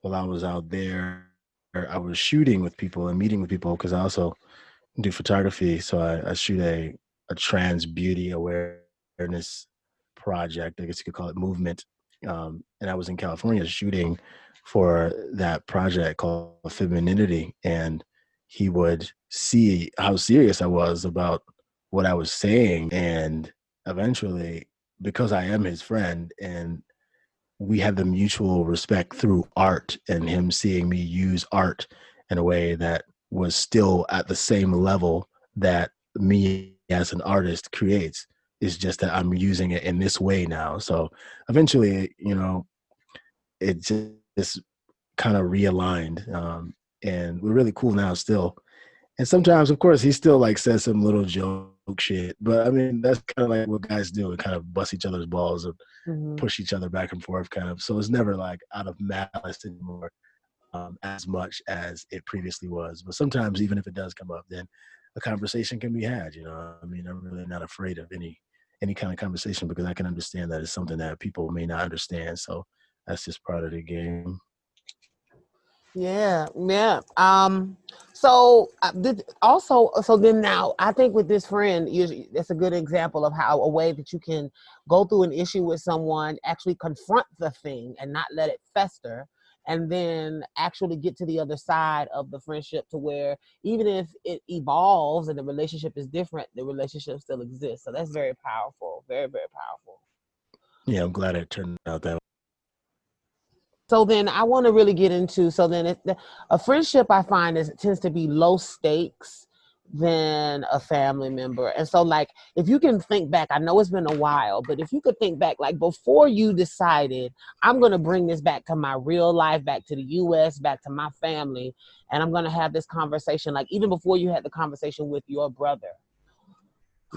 while I was out there, I was shooting with people and meeting with people because I also do photography. So I shoot a trans beauty awareness project. I guess you could call it movement. And I was in California shooting for that project called Femininity, and he would see how serious I was about what I was saying, and eventually, because I am his friend and we had the mutual respect through art and him seeing me use art in a way that was still at the same level that me as an artist creates. It's just that I'm using it in this way now. So eventually, it just kind of realigned. And we're really cool now still. And sometimes, of course, he still like says some little joke shit. But I mean, that's kind of like what guys do. We kind of bust each other's balls and Hmm. push each other back and forth, kind of. So it's never like out of malice anymore, as much as it previously was. But sometimes, even if it does come up, then a conversation can be had. I mean, I'm really not afraid of any kind of conversation because I can understand that it's something that people may not understand. So that's just part of the game. Yeah, yeah. So also, so then now I think with this friend, that's a good example of how a way that you can go through an issue with someone, actually confront the thing and not let it fester, and then actually get to the other side of the friendship to where even if it evolves and the relationship is different, the relationship still exists. So that's very powerful, very, very powerful. Yeah, I'm glad it turned out that way. So then I want to really get into, so then a friendship I find is, it tends to be low stakes than a family member. And so like, if you can think back, I know it's been a while, but if you could think back, like before you decided, I'm going to bring this back to my real life, back to the US, back to my family, and I'm going to have this conversation, like even before you had the conversation with your brother,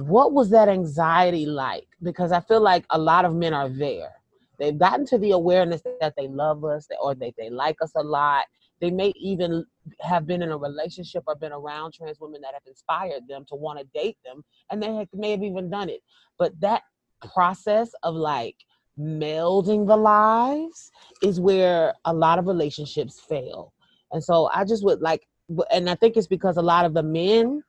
what was that anxiety like? Because I feel like a lot of men are there. They've gotten to the awareness that they love us or that they like us a lot. They may even have been in a relationship or been around trans women that have inspired them to want to date them, and may have even done it. But that process of like melding the lives is where a lot of relationships fail. And so I just would like, and I think it's because a lot of the men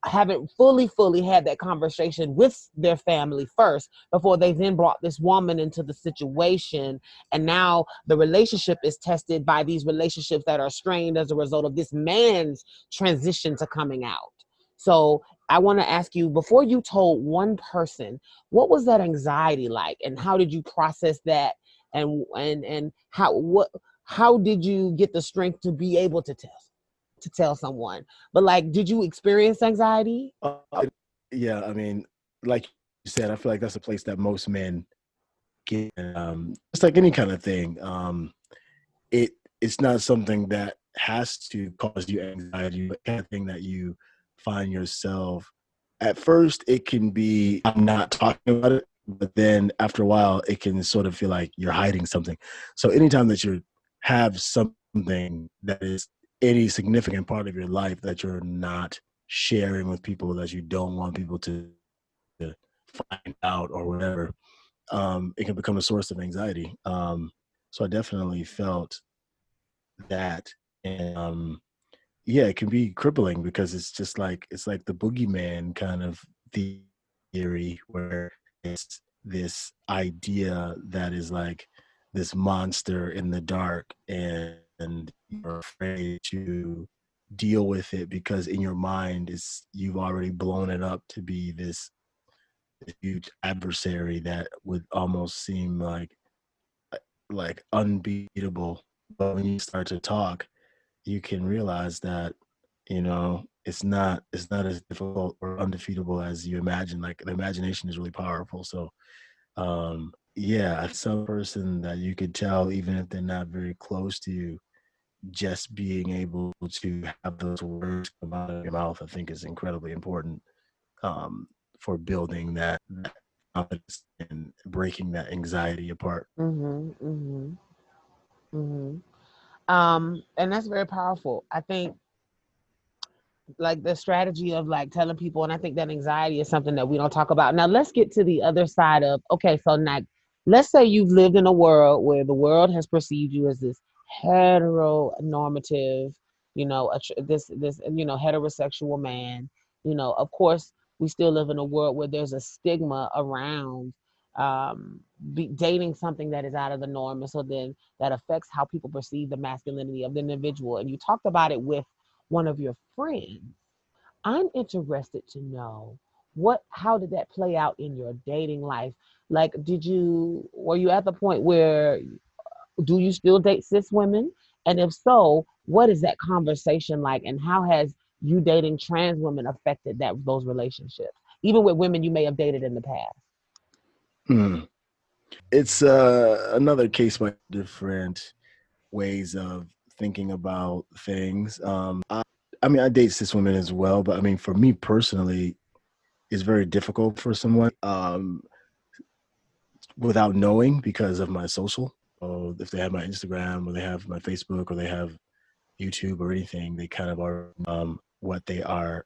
haven't fully had that conversation with their family first before they then brought this woman into the situation, and now the relationship is tested by these relationships that are strained as a result of this man's transition to coming out. So I want to ask you, before you told one person, what was that anxiety like and how did you process that, and how did you get the strength to be able to tell someone? But like, did you experience anxiety? Yeah, I mean, like you said, I feel like that's a place that most men get. It's like any kind of thing. It's not something that has to cause you anxiety, but kind of thing that you find yourself. At first, it can be I'm not talking about it, but then after a while, it can sort of feel like you're hiding something. So anytime that you have something that is any significant part of your life that you're not sharing with people, that you don't want people to find out or whatever, it can become a source of anxiety. So I definitely felt that. And yeah, it can be crippling because it's just like it's like the boogeyman kind of theory where it's this idea that is like this monster in the dark, and you're afraid to deal with it because in your mind is you've already blown it up to be this huge adversary that would almost seem like unbeatable. But when you start to talk, you can realize that it's not as difficult or undefeatable as you imagine. Like the imagination is really powerful. So yeah, some person that you could tell even if they're not very close to you, just being able to have those words come out of your mouth, I think is incredibly important um for building that confidence and breaking that anxiety apart. Mm-hmm. Mm-hmm. Mm-hmm. And that's very powerful. I think like the strategy of like telling people, and I think that anxiety is something that we don't talk about. Now let's get to the other side of, okay, so now let's say you've lived in a world where the world has perceived you as this heteronormative, this heterosexual man. Of course we still live in a world where there's a stigma around dating something that is out of the norm, and so then that affects how people perceive the masculinity of the individual. And you talked about it with one of your friends. I'm interested to know how did that play out in your dating life? Like, were you at the point where do you still date cis women? And if so, what is that conversation like? And how has you dating trans women affected those relationships, even with women you may have dated in the past? Hmm. It's another case by different ways of thinking about things. I mean, I date cis women as well, but I mean, for me personally, it's very difficult for someone without knowing because of my social. So if they have my Instagram or they have my Facebook or they have YouTube or anything, they kind of are what they are,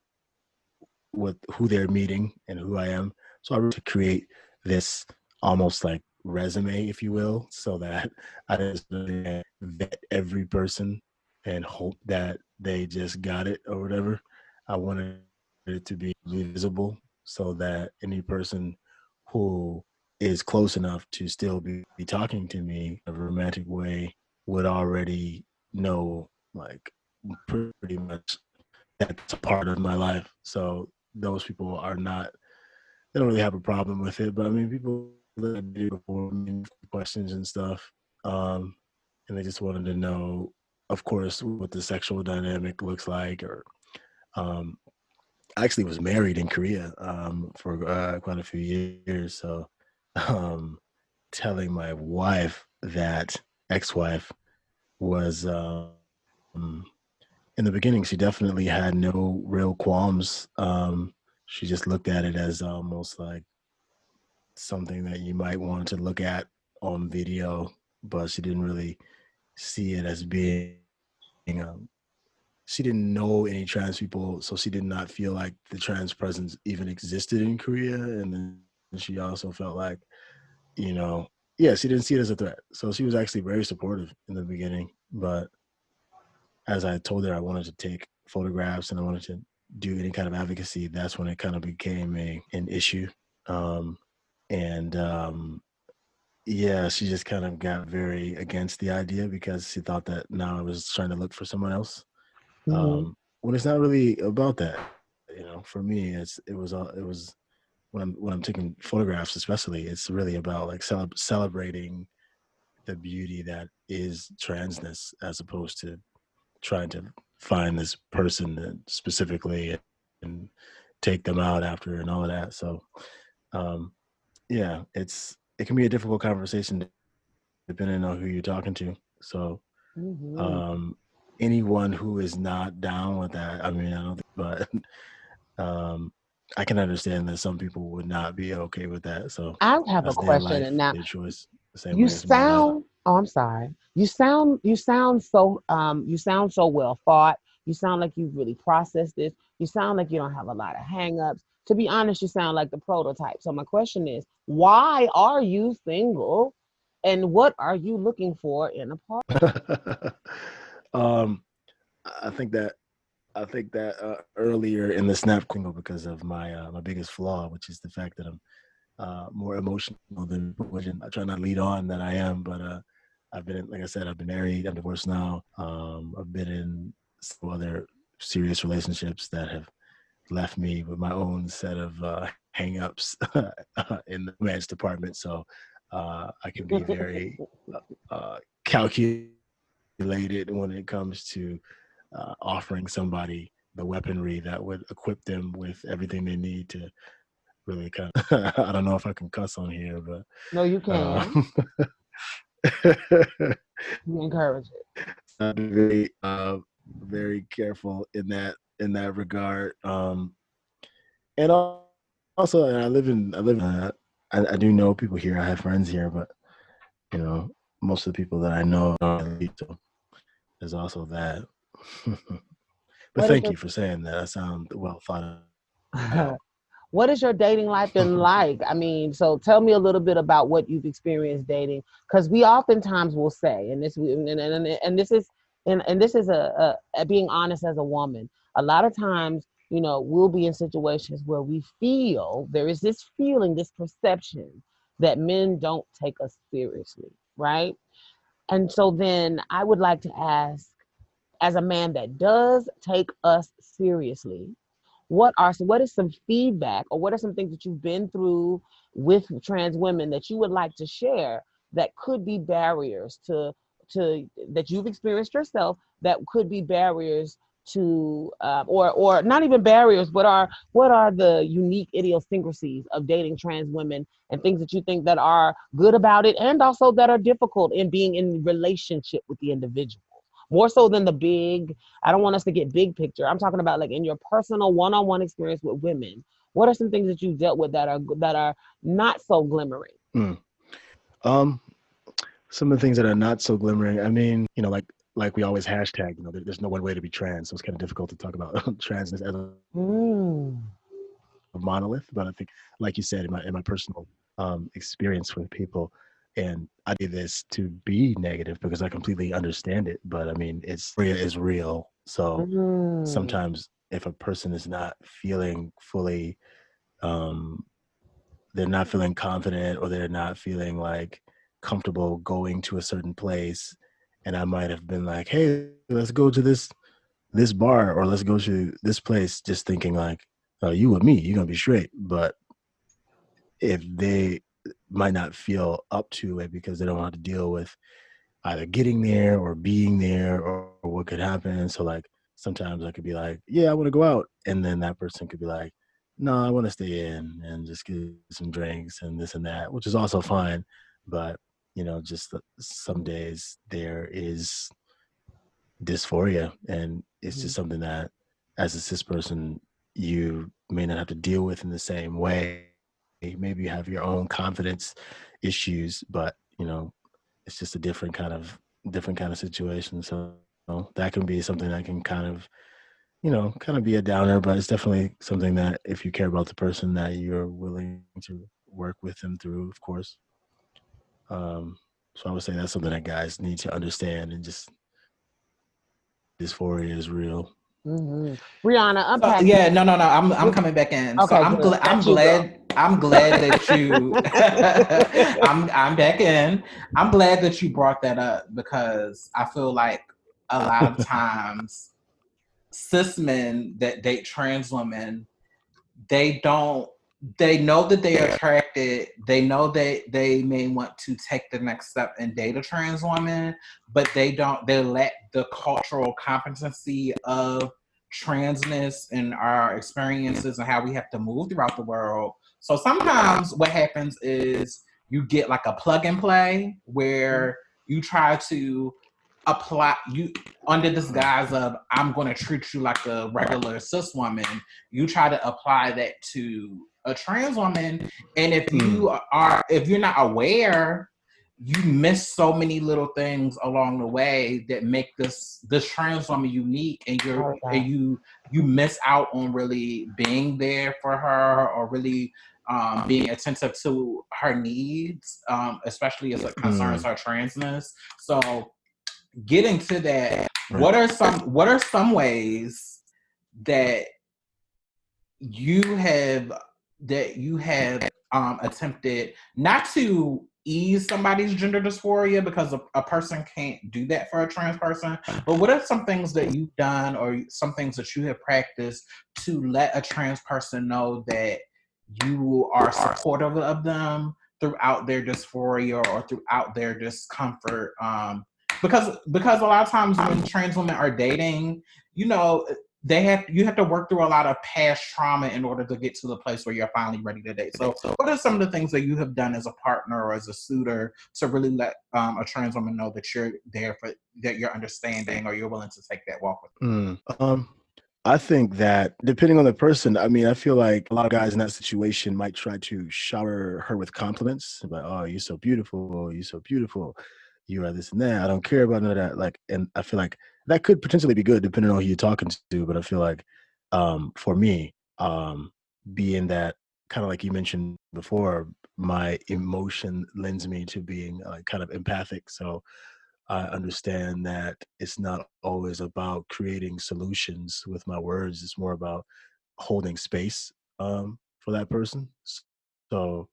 what who they're meeting and who I am. So I really to create this almost like resume, if you will, so that I just vet every person and hope that they just got it or whatever. I wanted it to be visible so that any person who is close enough to still be talking to me in a romantic way would already know like pretty much that's a part of my life. So those people are not, they don't really have a problem with it. But I mean, people that I did before me questions and stuff. Um, and they just wanted to know, of course, what the sexual dynamic looks like. Or um, I actually was married in Korea for quite a few years. So um, telling my wife that ex-wife was in the beginning, she definitely had no real qualms. She just looked at it as almost like something that you might want to look at on video, but she didn't really see it as being. She didn't know any trans people, so she did not feel like the trans presence even existed in Korea. And then she also felt like, you know, yeah, she didn't see it as a threat. So she was actually very supportive in the beginning, but as I told her I wanted to take photographs and I wanted to do any kind of advocacy, that's when it kind of became an issue. Um, and yeah, she just kind of got very against the idea because she thought that now I was trying to look for someone else. Mm-hmm. When it's not really about that. For me, it was when I'm taking photographs, especially, it's really about like celebrating the beauty that is transness as opposed to trying to find this person specifically and take them out after and all of that. So um, yeah, it can be a difficult conversation depending on who you're talking to. So Mm-hmm. um, anyone who is not down with that, I mean, I don't think, but I can understand that some people would not be okay with that. So I have a that's their question, and life, now their choice, the same you way as my life. sound, oh, I'm sorry. You sound so well thought. You sound like you've really processed this. You sound like you don't have a lot of hangups. To be honest, you sound like the prototype. So my question is, why are you single? And what are you looking for in a partner? um, I think that I think that earlier in the snap single because of my biggest flaw, which is the fact that I'm more emotional than I try not to lead on than I am, but I've been, like I said, I've been married, I'm divorced now. I've been in some other serious relationships that have left me with my own set of hang-ups in the romance department. So I can be very calculated when it comes to offering somebody the weaponry that would equip them with everything they need to really kind of, I don't know if I can cuss on here, but No, you can. You encourage it. I'd be very, very careful in that regard. And also, I do know people here. I have friends here, but most of the people that I know don't really, so there's also that. But thank you for saying that. I sound well thought out. What has your dating life been like? I mean, so tell me a little bit about what you've experienced dating, because we oftentimes will say, and this is being honest as a woman. A lot of times, we'll be in situations where we feel there is this feeling, this perception that men don't take us seriously, right? And so then I would like to ask, as a man that does take us seriously, what is some feedback, or what are some things that you've been through with trans women that you would like to share that could be barriers to that you've experienced yourself, that could be barriers to or not even barriers, but what are the unique idiosyncrasies of dating trans women, and things that you think that are good about it, and also that are difficult in being in relationship with the individual, more so than the big. I don't want us to get big picture. I'm talking about like in your personal one-on-one experience with women. What are some things that you've dealt with that are not so glimmering? Um, some of the things that are not so glimmering. I mean, like we always hashtag. There's no one way to be trans, so it's kind of difficult to talk about transness as a monolith. But I think, like you said, in my personal experience with people, and I do this to be negative because I completely understand it. But I mean, it's real. So sometimes if a person is not feeling fully, they're not feeling confident, or they're not feeling like comfortable going to a certain place, and I might have been like, hey, let's go to this bar, or let's go to this place, just thinking like, oh, you with me, you're gonna be straight. But if they might not feel up to it because they don't want to deal with either getting there or being there, or what could happen. So like sometimes I could be like, yeah, I want to go out, and then that person could be like, no, I want to stay in and just get some drinks and this and that, which is also fine. But just some days there is dysphoria, and it's just something that, as a cis person, you may not have to deal with in the same way. Maybe you have your own confidence issues, but it's just a different kind of situation. So that can be something that can kind of be a downer, but it's definitely something that, if you care about the person, that you're willing to work with them through, of course. So I would say that's something that guys need to understand, and just dysphoria is real. Rihanna, So, unpack yeah, that. no. I'm coming back in. So Okay, good. I'm glad that you I'm back in. I'm glad that you brought that up, because I feel like a lot of times cis men that date trans women, they don't they know that they are attracted, they know that they may want to take the next step and date a trans woman, but they lack the cultural competency of transness and our experiences and how we have to move throughout the world. So sometimes what happens is you get like a plug and play, where you try to apply you under this guise of, I'm going to treat you like a regular cis woman. You try to apply that to a trans woman, and if you're not aware, you miss so many little things along the way that make this trans woman unique, and you miss out on really being there for her, or really being attentive to her needs, especially as it concerns her transness. So getting to that, what are some ways that you have attempted not to ease somebody's gender dysphoria, because a person can't do that for a trans person, but what are some things that you've done or some things that you have practiced to let a trans person know that you are supportive of them throughout their dysphoria or throughout their discomfort? Because a lot of times when trans women are dating, you know, you have to work through a lot of past trauma in order to get to the place where you're finally ready to date. So what are some of the things that you have done as a partner or as a suitor to really let a trans woman know that you're there for, that you're understanding, or you're willing to take that walk with them? I think that depending on the person, I mean, I feel like a lot of guys in that situation might try to shower her with compliments, like, "Oh, you're so beautiful. Oh, you're so beautiful. You are this and that. I don't care about none of that." Like, and I feel like that could potentially be good depending on who you're talking to. But I feel like, for me, being that kind of like you mentioned before, my emotion lends me to being kind of empathic. So I understand that it's not always about creating solutions with my words. It's more about holding space for that person. So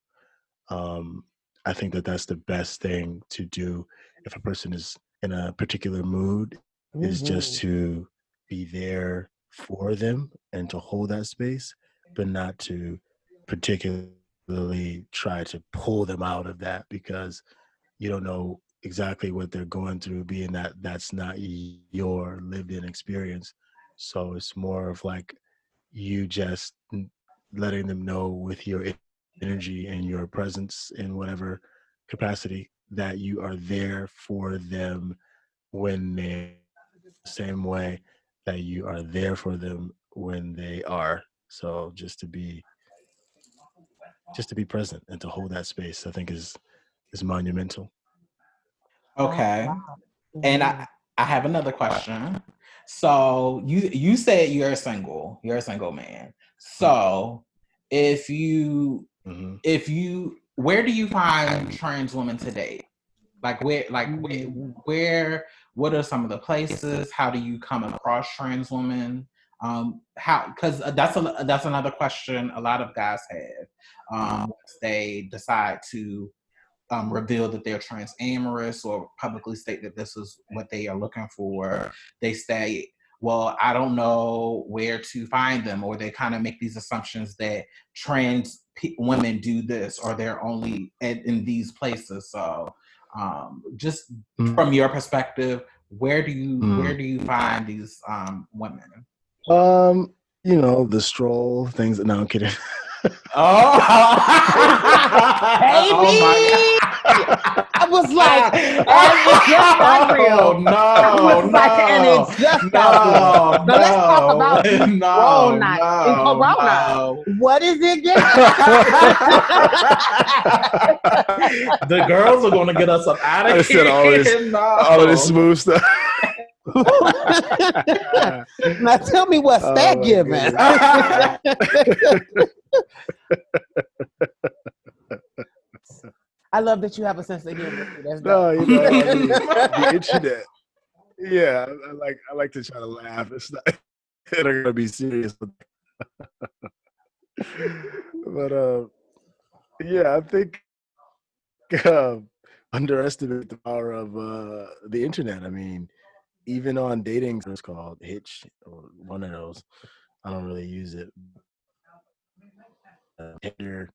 um, I think that that's the best thing to do if a person is in a particular mood, is just to be there for them and to hold that space, but not to particularly try to pull them out of that, because you don't know exactly what they're going through, being that that's not your lived in experience. So it's more of like you just letting them know with your energy and your presence in whatever capacity that you are there for them when they're the same way that you are there for them when they are. So just to be present and to hold that space, I think is monumental. Okay. And Mhm. I have another question. So you said you're a single man. So if you Mm-hmm. where do you find trans women to date? Where what are some of the places? How do you come across trans women? How, because that's another question a lot of guys have. Once they decide to reveal that they're trans-amorous or publicly state that this is what they are looking for, they say, well, I don't know where to find them, or they kind of make these assumptions that women do this, or they're only in these places. So just from your perspective, where do you find these women? Um, the stroll things. No, I'm kidding. Oh, oh my Baby! God. I was like, and it just got Oh real. I no, was like, and it just got real. Now let's talk about these stroll nights in Corona. no. What is it getting? The girls are gonna get us up out I of said all of this, here. all of this No. smooth stuff. Now tell me what's Oh that my giving? I love that you have a sense of humor. That's No, dope. I mean, the internet. Yeah, I like to try to laugh. It's not. I'm gonna be serious, but yeah, I think underestimate the power of the internet. I mean, even on dating, it's called Hitch or one of those. I don't really use it. Tinder,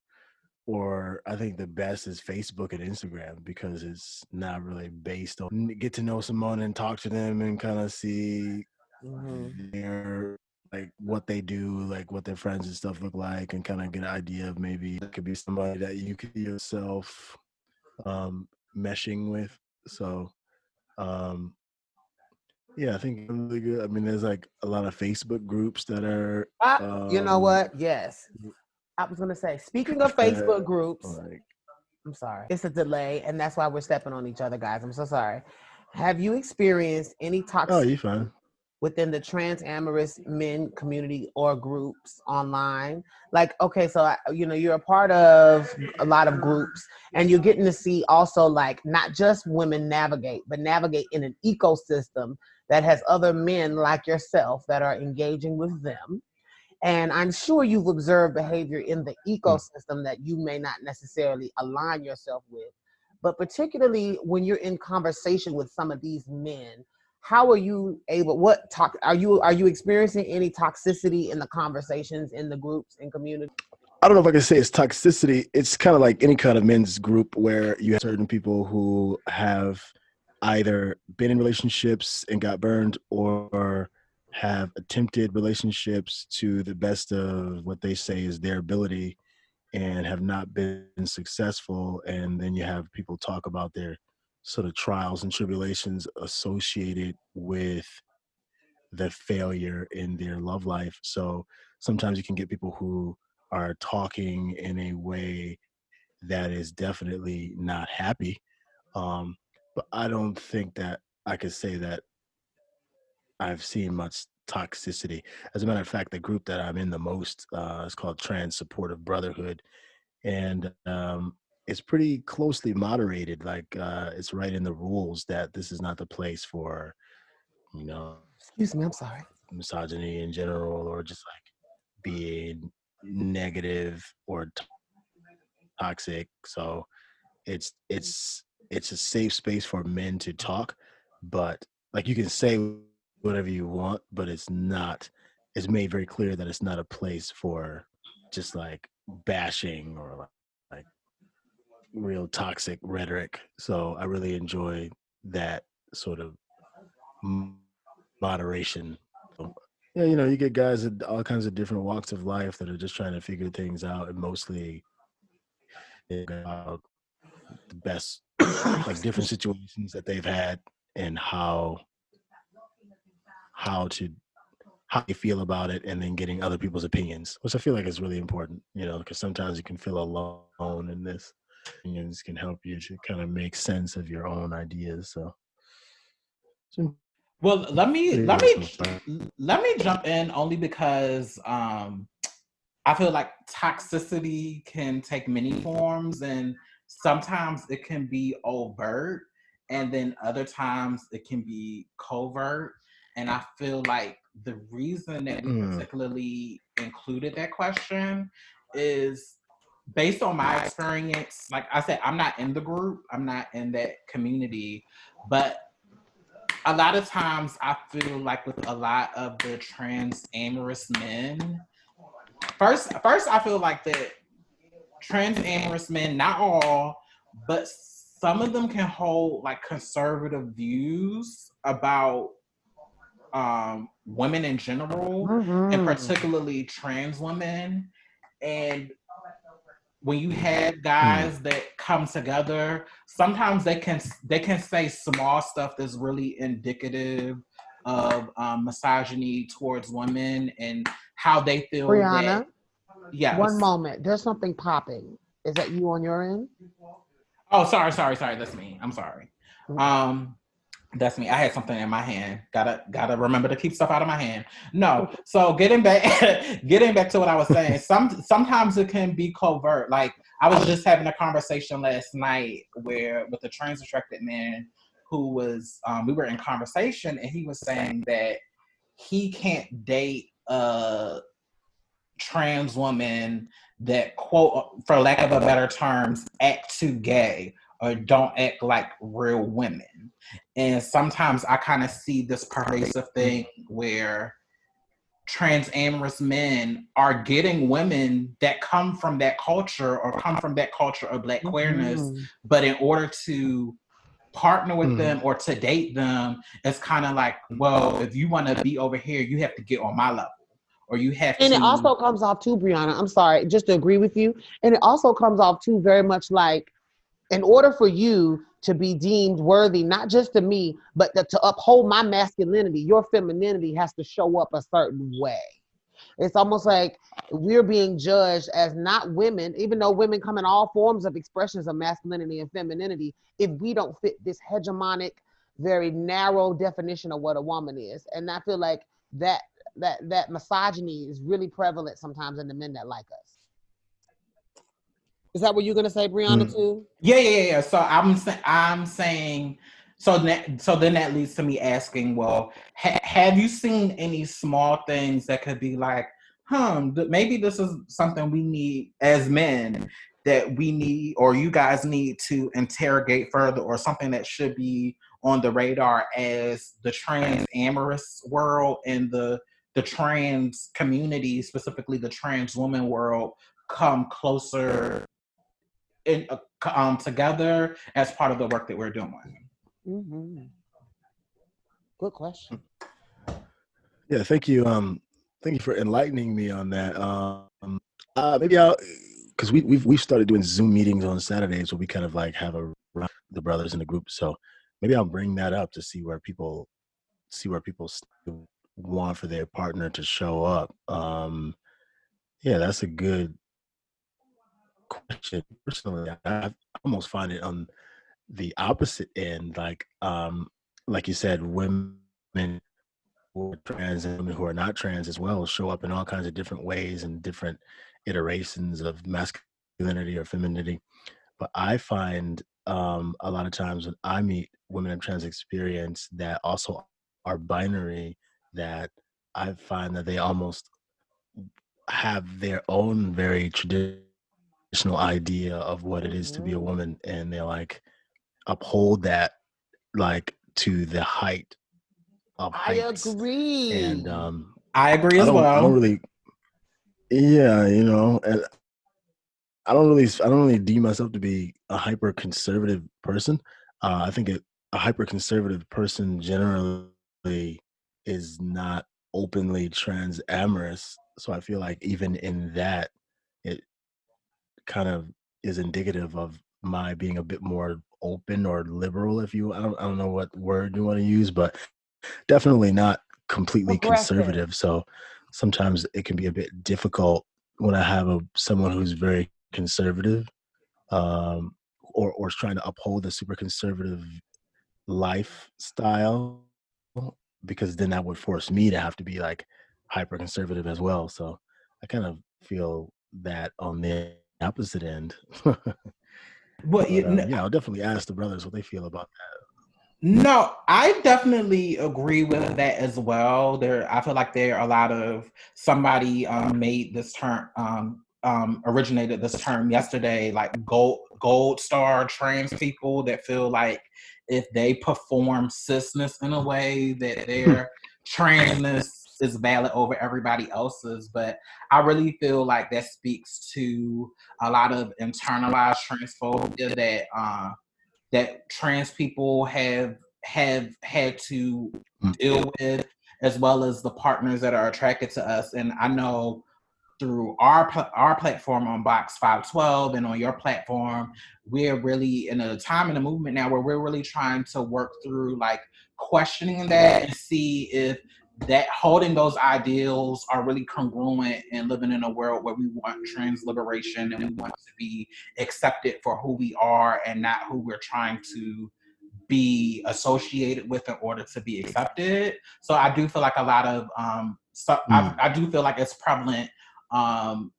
or I think the best is Facebook and Instagram, because it's not really based on get to know someone and talk to them and kind of see their like what they do, like what their friends and stuff look like, and kind of get an idea of maybe it could be somebody that you could see yourself meshing with. So yeah, I think it's really good. I mean, there's like a lot of Facebook groups that are You know what? Yes. I was going to say, speaking of Facebook groups, like, I'm sorry. It's a delay, and that's why we're stepping on each other, guys. I'm so sorry. Have you experienced any oh, toxic you fine. within the trans-amorous men community or groups online? Like, okay, so you're a part of a lot of groups, and you're getting to see also like not just women navigate, but navigate in an ecosystem that has other men like yourself that are engaging with them. And I'm sure you've observed behavior in the ecosystem that you may not necessarily align yourself with. But particularly when you're in conversation with some of these men, how are you able, are you experiencing any toxicity in the conversations, in the groups, in community? I don't know if I can say it's toxicity. It's kind of like any kind of men's group where you have certain people who have either been in relationships and got burned or have attempted relationships to the best of what they say is their ability and have not been successful. And then you have people talk about their sort of trials and tribulations associated with the failure in their love life. So sometimes you can get people who are talking in a way that is definitely not happy. But I don't think that I could say that I've seen much toxicity. As a matter of fact, the group that I'm in the most is called Trans-Supportive Brotherhood, and it's pretty closely moderated. Like it's right in the rules that this is not the place for, you know, Excuse me, I'm sorry. misogyny in general, or just like being negative or toxic. So it's a safe space for men to talk, but like you can say whatever you want, but it's not. It's made very clear that it's not a place for just like bashing or like real toxic rhetoric. So I really enjoy that sort of moderation. Yeah, you know, you get guys at all kinds of different walks of life that are just trying to figure things out, and mostly about the best, like different situations that they've had and how to how they feel about it, and then getting other people's opinions, which I feel like is really important. You know, because sometimes you can feel alone in this. Opinions can help you to kind of make sense of your own ideas. So, Well, let me jump in only because I feel like toxicity can take many forms, and sometimes it can be overt, and then other times it can be covert. And I feel like the reason that we particularly included that question is based on my experience. Like I said, I'm not in the group, I'm not in that community, but a lot of times I feel like with a lot of the trans-amorous men, first I feel like that trans-amorous men, not all, but some of them can hold like conservative views about women in general, and particularly trans women. And when you have guys that come together, sometimes they can say small stuff that's really indicative of misogyny towards women and how they feel Brianna, that. Yes. one moment. There's something popping. Is that you on your end? Oh, sorry. That's me. I'm sorry. That's me. I had something in my hand. Gotta remember to keep stuff out of my hand. No. So getting back to what I was saying. Sometimes it can be covert. Like I was just having a conversation last night with a trans attracted man who was we were in conversation, and he was saying that he can't date a trans woman that, quote, for lack of a better terms, act too gay or don't act like real women. And sometimes I kind of see this pervasive thing where trans-amorous men are getting women that come from that culture or come from that culture of Black queerness, but in order to partner with them or to date them, it's kind of like, well, if you want to be over here, you have to get on my level. Or you have and to. it also comes off too, Brianna. I'm sorry, just to agree with you. And it also comes off too very much like, in order for you to be deemed worthy, not just to me, but to uphold my masculinity, your femininity has to show up a certain way. It's almost like we're being judged as not women, even though women come in all forms of expressions of masculinity and femininity, if we don't fit this hegemonic, very narrow definition of what a woman is. And I feel like that misogyny is really prevalent sometimes in the men that like us. Is that what you're gonna say, Brianna, too? Yeah. So I'm saying So then that leads to me asking, well, have you seen any small things that could be like, maybe this is something we need as men that we need, or you guys need to interrogate further, or something that should be on the radar as the trans-amorous world and the trans community, specifically the trans woman world, come closer in, together as part of the work that we're doing? Mm-hmm. Good question. Yeah, thank you. Thank you for enlightening me on that. Maybe I'll, because we've started doing Zoom meetings on Saturdays where we kind of like have the brothers in the group. So maybe I'll bring that up to see where people still want for their partner to show up. Yeah, that's a good question. Personally, I almost find it on the opposite end, like you said, women who are trans and women who are not trans as well show up in all kinds of different ways and different iterations of masculinity or femininity. But I find a lot of times when I meet women of trans experience that also are binary, that I find that they almost have their own very traditional idea of what it is to be a Mm-hmm. woman, and they like uphold that like to the height of I heights. And agree. I agree as I don't well. really, yeah, and I don't really deem myself to be a hyper conservative person. I think a hyper conservative person generally is not openly trans amorous. So I feel like even in that, it kind of is indicative of my being a bit more open or liberal, if you, I don't know what word you want to use, but definitely not completely Progressive. conservative. So sometimes it can be a bit difficult when I have someone who's very conservative, or is trying to uphold a super conservative lifestyle, because then that would force me to have to be like hyper conservative as well. So I kind of feel that on the opposite end. Well, But yeah, I'll definitely ask the brothers what they feel about no, I definitely agree with that as well. I feel like there are a lot of somebody made this term, originated this term yesterday, like gold star trans people that feel like if they perform cisness in a way that that. their transness is valid over everybody else's. But I really feel like that speaks to a lot of internalized transphobia that trans people have had to deal with, as well as the partners that are attracted to us. And I know through our platform on Box 512 and on your platform, we're really in a time in the movement now where we're really trying to work through like questioning that and see if that holding those ideals are really congruent and living in a world where we want trans liberation and we want to be accepted for who we are and not who we're trying to be associated with in order to be accepted. So I do feel like a lot of I do feel like it's prevalent, um,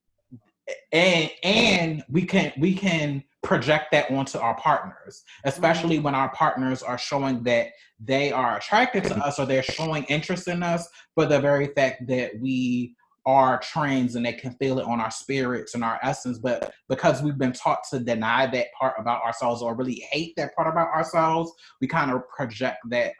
and we can project that onto our partners, especially Mm-hmm. when our partners are showing that they are attracted to us or they're showing interest in us for the very fact that we are trans, and they can feel it on our spirits and our essence. But because we've been taught to deny that part about ourselves or really hate that part about ourselves, we kind of project that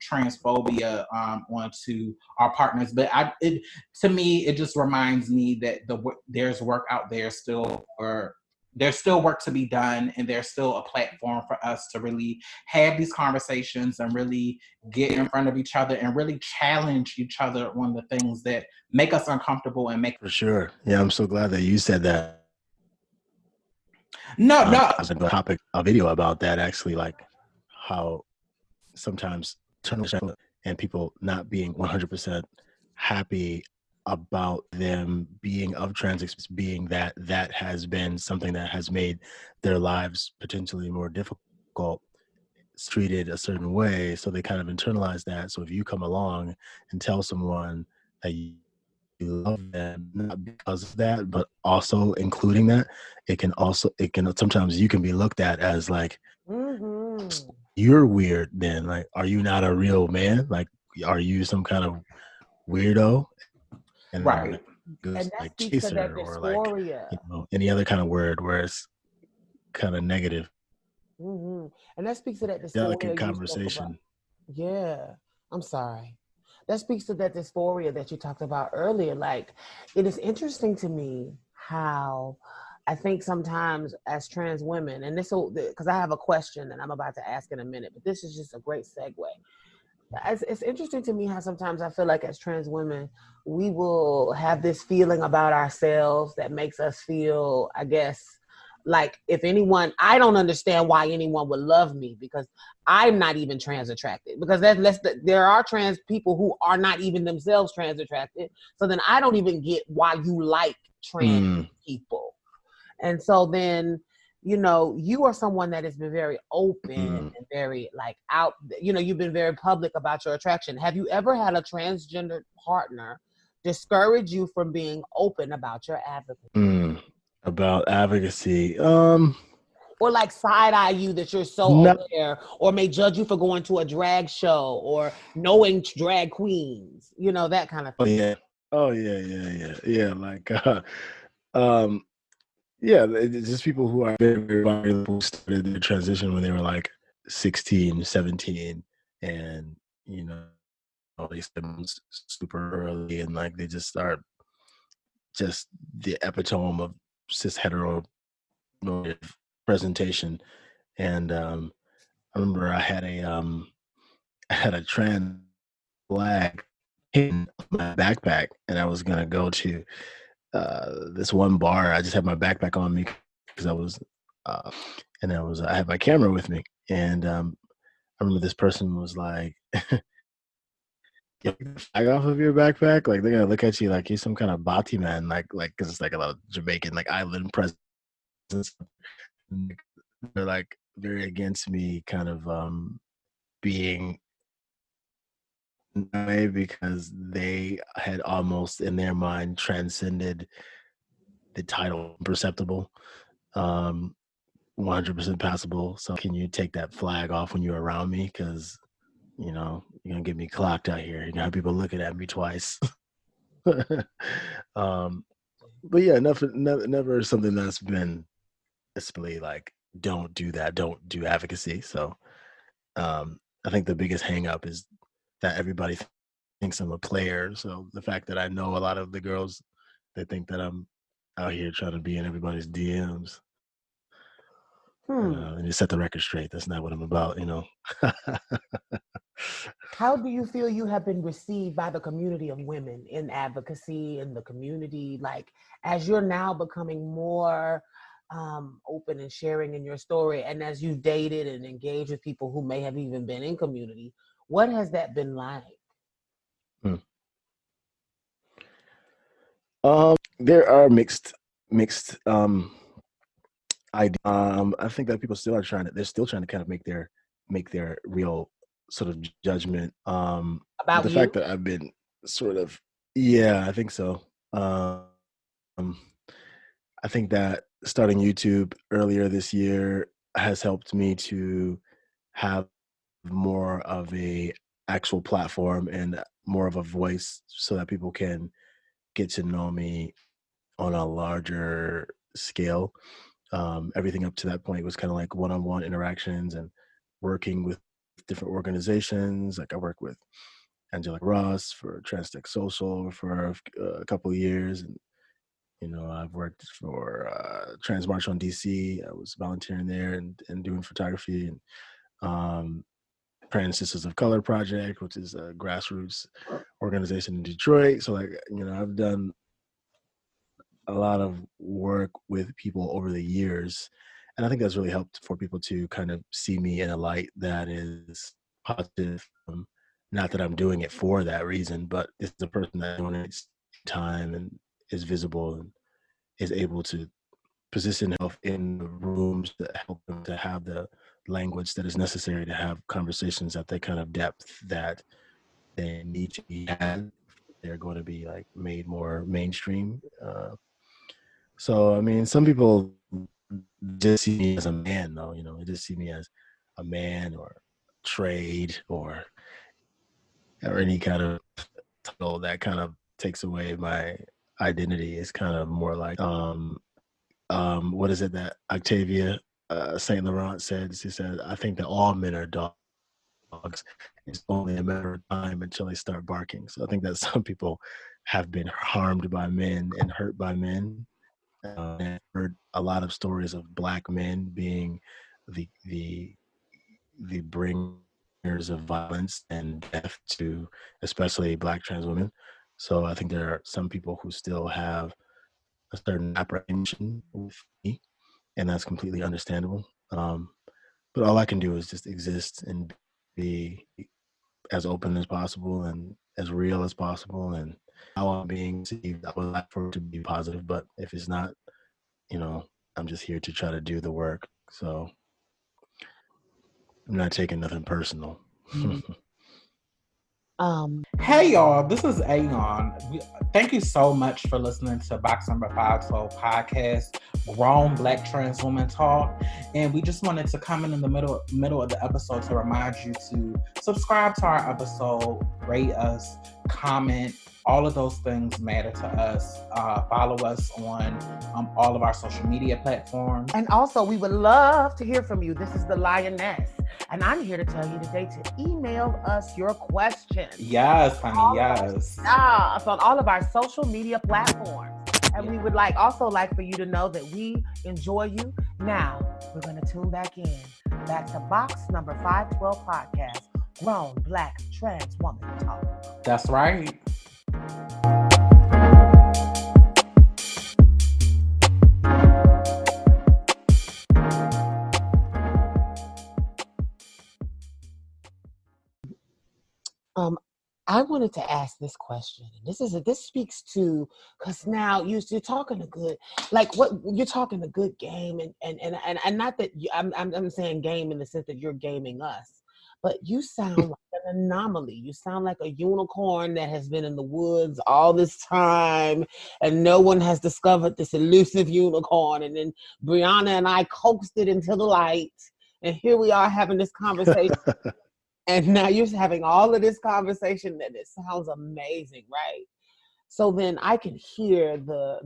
transphobia onto our partners. But to me, it just reminds me that there's work out there still, or there's still work to be done, and there's still a platform for us to really have these conversations and really get in front of each other and really challenge each other on the things that make us uncomfortable and make. For sure. Yeah, I'm so glad that you said that. No, I no. was going to topic a video about that actually, like how sometimes and people not being 100% happy about them being of trans experience, being that has been something that has made their lives potentially more difficult. It's treated a certain way, so they kind of internalize that. So if you come along and tell someone that you love them, not because of that, but also including that, it can sometimes you can be looked at as like Mm-hmm. you're weird, then like, are you not a real man? Like, are you some kind of weirdo? And then Right. like goes And that like speaks to that chaser or like, dysphoria. any other kind of word where it's kind of negative. And that speaks to that Delicate dysphoria you spoke about. conversation. Yeah, I'm sorry. That speaks to that dysphoria that you talked about earlier. Like, it is interesting to me how I think sometimes as trans women, and this will, because I have a question that I'm about to ask in a minute, but this is just a great segue. It's interesting to me how sometimes I feel like as trans women, we will have this feeling about ourselves that makes us feel, I guess, like if anyone, I don't understand why anyone would love me because I'm not even trans attracted. Because there are trans people who are not even themselves trans attracted. So then I don't even get why you like trans people. And so then, you are someone that has been very open and very like out, you've been very public about your attraction. Have you ever had a transgender partner discourage you from being open about your advocacy? About advocacy. Or like side eye you that you're so No, aware, or may judge you for going to a drag show or knowing drag queens, that kind of oh thing. yeah. Oh yeah. Like um yeah, it's just people who are very, very vulnerable, who started their transition when they were like 16, 17, and you know, they started super early, and like they just start just the epitome of cis hetero presentation. And I remember I had a trans flag in my backpack, and I was gonna go to this one bar. I just had my backpack on me because uh, I had my camera with me, and I remember this person was like, "You take the flag off of your backpack?" Like they're gonna look at you like you're some kind of bati man, like because it's like a lot of Jamaican like island presence. They're like very against me, kind of being way because they had almost in their mind transcended the title perceptible. Um, 100% passable. So can you take that flag off when you're around me? Because you're gonna get me clocked out here. You're gonna have people looking at me twice. um, but yeah, never something that's been especially like don't do that, don't do advocacy. So I think the biggest hang up is that everybody thinks I'm a player. So the fact that I know a lot of the girls, they think that I'm out here trying to be in everybody's DMs. And just set the record straight. That's not what I'm about. How do you feel you have been received by the community of women in advocacy in the community? Like, as you're now becoming more open and sharing in your story, and as you've dated and engaged with people who may have even been in community, what has that been like? Hmm. There are mixed I think that people still are they're still trying to kind of make their real sort of judgment. But About the fact you? that I've been sort of, yeah, I think so. Um, I think that starting YouTube earlier this year has helped me to have more of a actual platform and more of a voice so that people can get to know me on a larger scale. Everything up to that point was kind of like one-on-one interactions and working with different organizations. Like I worked with Angelica Ross for Transtech Social for a couple of years, and I've worked for Trans March on DC. I was volunteering there and doing photography, and Trans Sisters of Color Project, which is a grassroots organization in Detroit. So like I've done a lot of work with people over the years, and I think that's really helped for people to kind of see me in a light that is positive. Not that I'm doing it for that reason, but it's the person that donates time and is visible and is able to position himself in the rooms that help them to have the language that is necessary to have conversations at the kind of depth that they need to be had. They're going to be like made more mainstream. So I mean, some people just see me as a man, though. They just see me as a man or trade or any kind of title that kind of takes away my identity. It's kind of more like what is it that Octavia Saint Laurent said? She said, "I think that all men are dogs. It's only a matter of time until they start barking." So I think that some people have been harmed by men and hurt by men. And I've heard a lot of stories of Black men being the the the bringers of violence and death to especially Black trans women. So I think there are some people who still have a certain apprehension with me, and that's completely understandable. But all I can do is just exist and be as open as possible and as real as possible. And how I'm being received, I would like for it to be positive, but if it's not, you know, I'm just here to try to do the work. So I'm not taking nothing personal. Hey y'all, this is Aeon. Thank you so much for listening to Box Number 512 podcast, Grown Black Trans Woman Talk. And we just wanted to come in the middle of the episode to remind you to subscribe to our episode, rate us, comment. All of those things matter to us. Follow us on all of our social media platforms. And also, we would love to hear from you. This is the Lioness. And I'm here to tell you today to email us your questions. Yes, honey, yes. On all of our social media platforms. And we would also like for you to know that we enjoy you. Now, we're going to tune back to Box Number 512 podcast, Grown Black Trans Woman Talk. That's right. I wanted to ask this question. This speaks to, because now you're talking a good, you're talking a good game, and not that I'm saying game in the sense that you're gaming us, but you sound like an anomaly. You sound like a unicorn that has been in the woods all this time, and no one has discovered this elusive unicorn. And then Brianna and I coaxed it into the light, and here we are having this conversation. And now you're having all of this conversation that it sounds amazing, right? So then I can hear the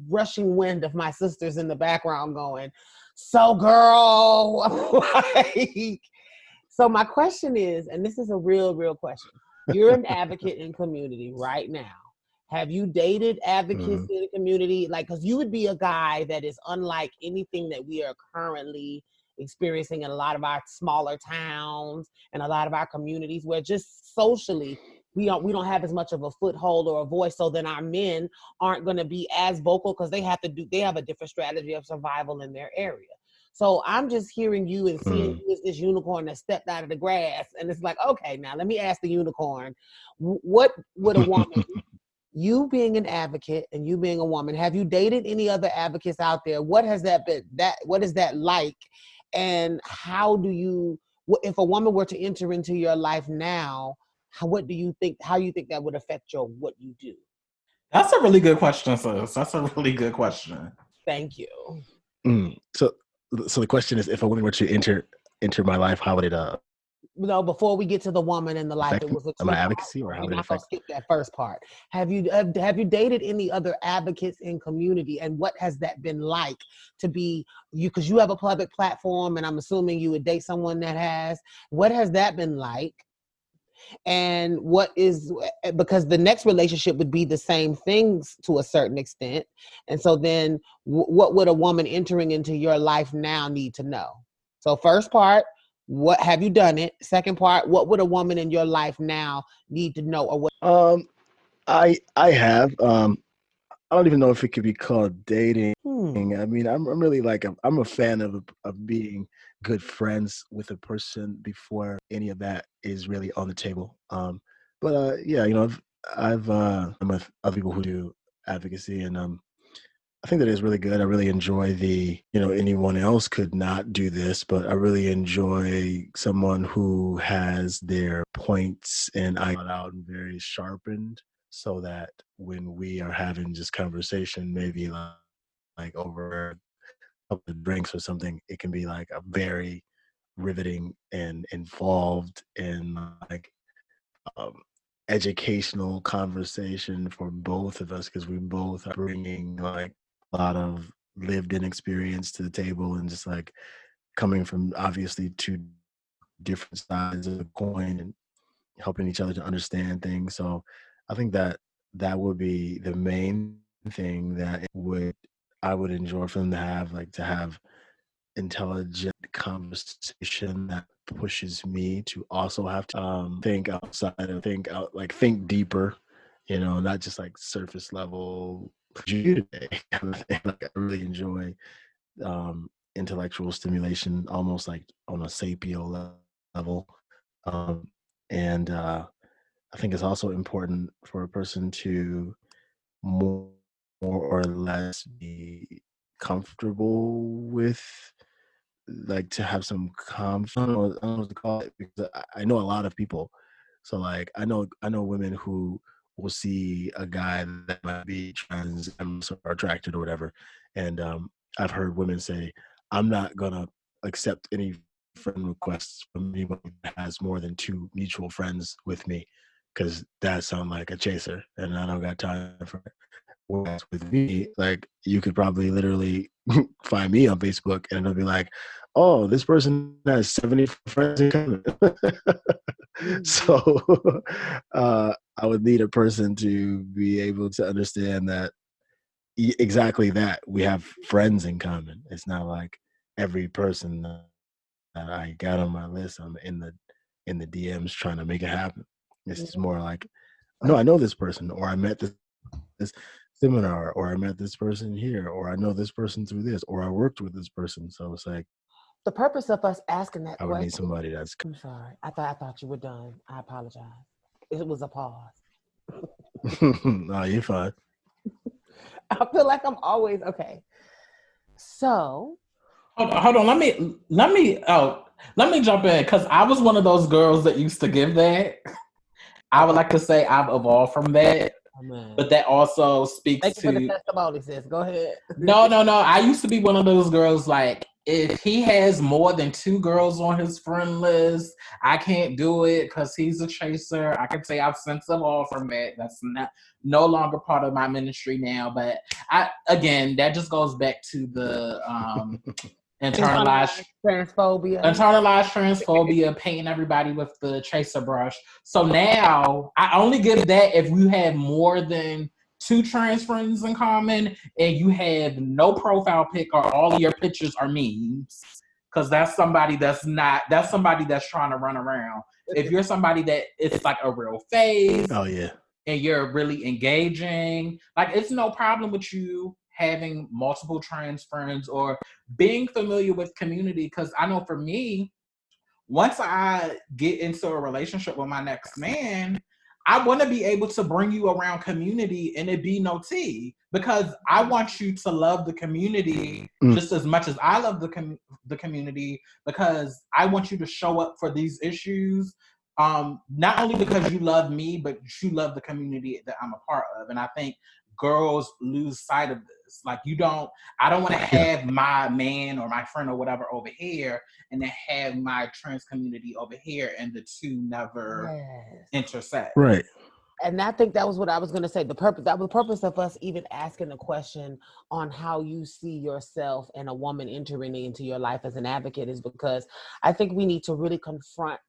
rushing wind of my sisters in the background going, "So girl," So my question is, and this is a real question. You're an advocate in community right now. Have you dated advocates in the community? Because you would be a guy that is unlike anything that we are currently experiencing in a lot of our smaller towns and a lot of our communities, where just socially we don't have as much of a foothold or a voice. So then our men aren't going to be as vocal because they have a different strategy of survival in their area. So I'm just hearing you and seeing you as this unicorn that stepped out of the grass, and it's like, okay, now let me ask the unicorn, what would a woman you being an advocate and you being a woman, have you dated any other advocates out there? What has that been? What is that like? And how do you, if a woman were to enter into your life now, how you think that would affect what you do? That's a really good question, sis. That's a really good question. Thank you. So the question is, if a woman were to enter my life, how would it No, before we get to the woman in the life, it was my advocacy, or how would it affect? Skip that first part. Have you dated any other advocates in community, and what has that been like to be you? Because you have a public platform, and I'm assuming you would date someone that has. What has that been like? And because the next relationship would be the same things to a certain extent, and so then what would a woman entering into your life now need to know? So first part, what have you done it? Second part, what would a woman in your life now need to know? Or what? I have. I don't even know if it could be called dating. I mean, I'm really I'm a fan of being good friends with a person before any of that is really on the table. But yeah, I'm with other people who do advocacy, and I think that is really good. I really enjoy anyone else could not do this, but I really enjoy someone who has their points and I out and very sharpened, so that when we are having just conversation, maybe like over couple of drinks or something, it can be like a very riveting and involved and like um, educational conversation for both of us because we both are bringing like a lot of lived in experience to the table and just like coming from obviously two different sides of the coin and helping each other to understand things. So I think that that would be the main thing that I would enjoy for them to have intelligent conversation that pushes me to also have to think outside and think deeper, not just like surface level. You today kind of thing. Like I really enjoy intellectual stimulation, almost like on a sapio level. Um, and I think it's also important for a person to more, more or less be comfortable with, like to have some confidence. I don't know what to call it because I know a lot of people. So like I know women who will see a guy that might be trans or attracted or whatever, and I've heard women say, "I'm not gonna accept any friend requests from anybody that has more than two mutual friends with me, because that sounds like a chaser, and I don't got time for it." Whereas with me, like you could probably literally find me on Facebook and it'll be like, "Oh, this person has 74 friends in common." So I would need a person to be able to understand that exactly that we have friends in common. It's not like every person that I got on my list, I'm in the DMs trying to make it happen. It's just more like, no, I know this person, or I met this seminar, or I met this person here, or I know this person through this, or I worked with this person. So it's like The purpose of us asking that I would need question. somebody that's I'm sorry. I thought you were done. I apologize. It was a pause. no, you're fine. I feel like I'm always okay. So Hold on. Let me jump in because I was one of those girls that used to give that. I would like to say I've evolved from that, but that also speaks thank you for the to testimony, sis. Go ahead. no. I used to be one of those girls like if he has more than two girls on his friend list, I can't do it because he's a chaser. I can say I've since evolved from that. That's not no longer part of my ministry now. But that just goes back to the internalized transphobia, painting everybody with the chaser brush. So now I only give that if you have more than two trans friends in common and you have no profile pic or all of your pictures are memes. Because that's somebody that's trying to run around. If you're somebody that it's like a real face, oh yeah, and you're really engaging, like it's no problem with you having multiple trans friends or being familiar with community. Because I know for me, once I get into a relationship with my next man, I want to be able to bring you around community and it be no tea, because I want you to love the community just as much as I love the community, because I want you to show up for these issues. Not only because you love me, but you love the community that I'm a part of. And I think girls lose sight of this. Like I don't want to have my man or my friend or whatever over here and then have my trans community over here, and the two never intersect. Right. And I think that was what I was going to say. The purpose of us even asking the question on how you see yourself and a woman entering into your life as an advocate is because I think we need to really confront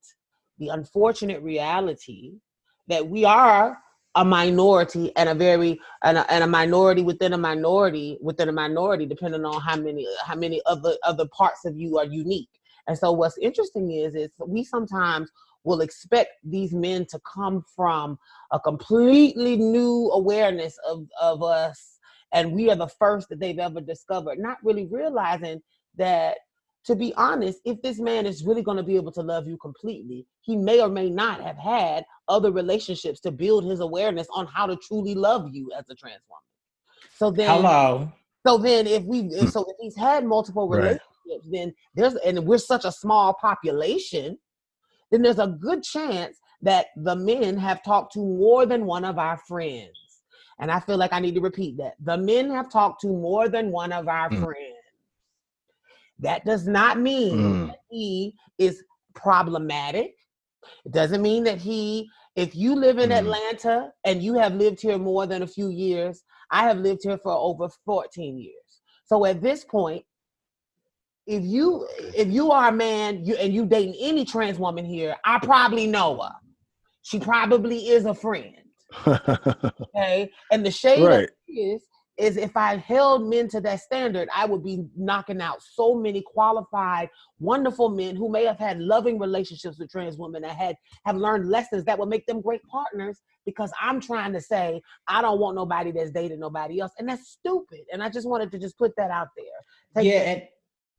the unfortunate reality that we are a minority and a minority within a minority within a minority, depending on how many other parts of you are unique. And so what's interesting is we sometimes will expect these men to come from a completely new awareness of us, and we are the first that they've ever discovered, not really realizing that, to be honest, if this man is really going to be able to love you completely, he may or may not have had other relationships to build his awareness on how to truly love you as a trans woman. So then if he's had multiple relationships, then we're such a small population, then there's a good chance that the men have talked to more than one of our friends. And I feel like I need to repeat that. The men have talked to more than one of our friends. That does not mean that he is problematic. It doesn't mean that if you live in Atlanta and you have lived here more than a few years, I have lived here for over 14 years. So at this point, if you are a man and you dating any trans woman here, I probably know her. She probably is a friend. Okay. And the shade Right. of it is if I held men to that standard, I would be knocking out so many qualified, wonderful men who may have had loving relationships with trans women and have learned lessons that would make them great partners, because I'm trying to say I don't want nobody that's dated nobody else. And that's stupid. And I just wanted to just put that out there.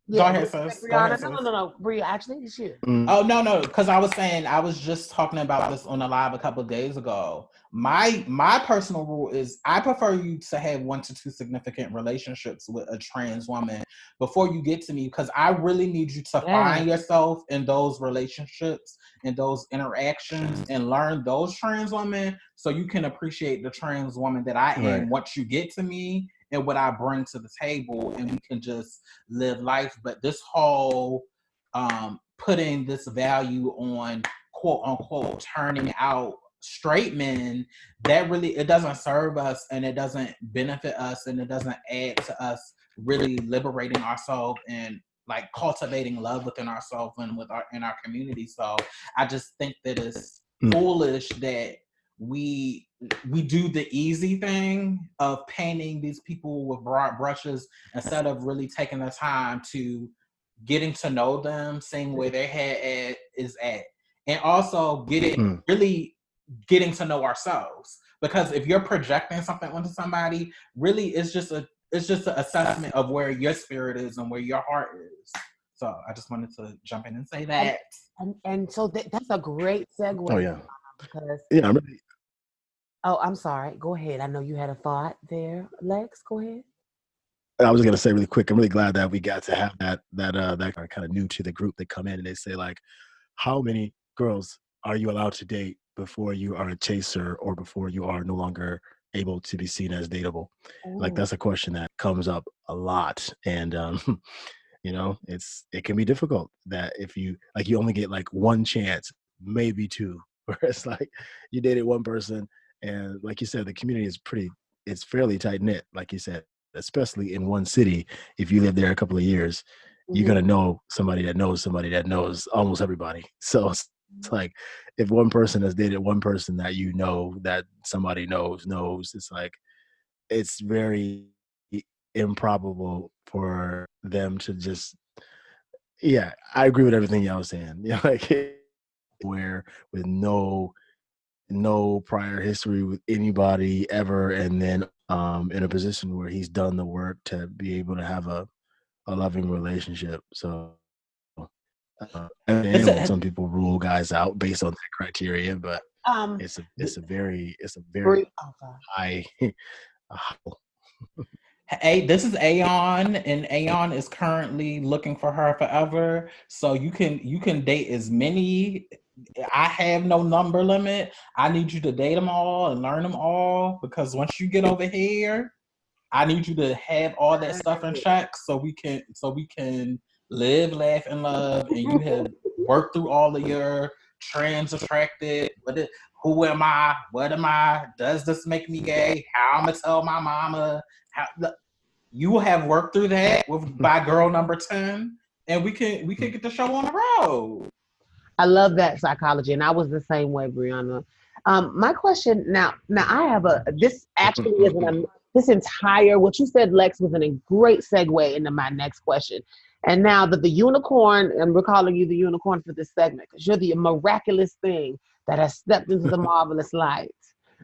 Go ahead, sis. Go ahead, sis. No. Bria, actually, it's you. Oh, no, because I was saying, I was just talking about this on a live a couple of days ago. My personal rule is I prefer you to have 1 to 2 significant relationships with a trans woman before you get to me, because I really need you to find yourself in those relationships and those interactions and learn those trans women so you can appreciate the trans woman that I am once you get to me and what I bring to the table, and we can just live life. But this whole putting this value on quote unquote turning out straight men, that really, it doesn't serve us and it doesn't benefit us and it doesn't add to us really liberating ourselves and like cultivating love within ourselves and in our community. So I just think that it's foolish that we do the easy thing of painting these people with broad brushes instead of really taking the time to getting to know them, seeing where their head is at, and also really getting to know ourselves. Because if you're projecting something onto somebody, really it's just an assessment of where your spirit is and where your heart is. So I just wanted to jump in and say that. And so that's a great segue. Oh yeah. Because I'm really. Oh, I'm sorry. Go ahead. I know you had a thought there, Lex. Go ahead. I was just gonna say really quick, I'm really glad that we got to have that are kind of new to the group. They come in and they say like, how many girls are you allowed to date before you are a chaser or before you are no longer able to be seen as dateable? Like that's a question that comes up a lot. And it can be difficult that if you only get like one chance, maybe two, where it's like you dated one person and like you said, the community is it's fairly tight knit, like you said, especially in one city. If you live there a couple of years, you're going to know somebody that knows almost everybody. So it's like if one person has dated one person that that somebody knows, it's like it's very improbable for them to just I agree with everything y'all was saying. Like where with no prior history with anybody ever, and then in a position where he's done the work to be able to have a loving relationship. So some people rule guys out based on that criteria, but it's a very high. Hey, this is Aeon, and Aeon is currently looking for her forever. So you can date as many. I have no number limit. I need you to date them all and learn them all, because once you get over here, I need you to have all that stuff in check so we can live, laugh, and love. And you have worked through all of your trans attracted. Who am I? What am I? Does this make me gay? How I'm gonna tell my mama? You have worked through that by girl number 10, and we can get the show on the road. I love that psychology, and I was the same way, Brianna. My question now I have this actually isn't this entire what you said, Lex, was a great segue into my next question. And now that the unicorn, and we're calling you the unicorn for this segment because you're the miraculous thing that has stepped into the marvelous light.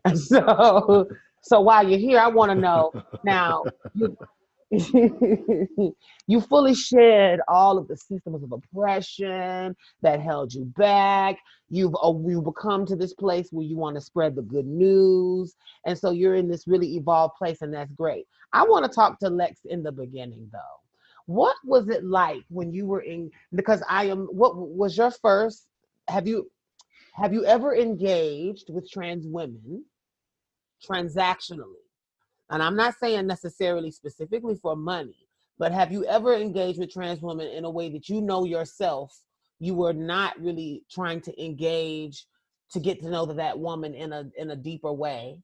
And so while you're here, I want to know now. You fully shed all of the systems of oppression that held you back. You've come to this place where you want to spread the good news, and so you're in this really evolved place, and that's great. I want to talk to Lex in the beginning, though. What was it like when you were in? Because what was your first? Have you ever engaged with trans women transactionally? And I'm not saying necessarily specifically for money, but have you ever engaged with trans women in a way that you know yourself you were not really trying to engage to get to know that woman in a deeper way?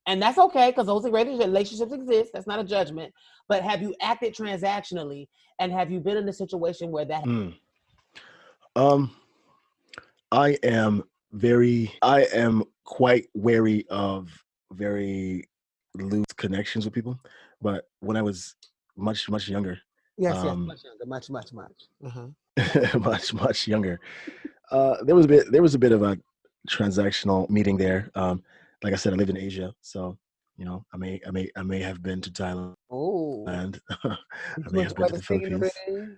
And that's okay, because those relationships exist. That's not a judgment. But have you acted transactionally, and have you been in a situation where that? Um, I am quite wary of very loose connections with people. But when I was much younger, Yes, much younger, much. much younger, there was a bit of a transactional meeting there. Like I said, I lived in Asia, so I may have been to Thailand. Oh, I may went have to been where to the the Philippines. scenery.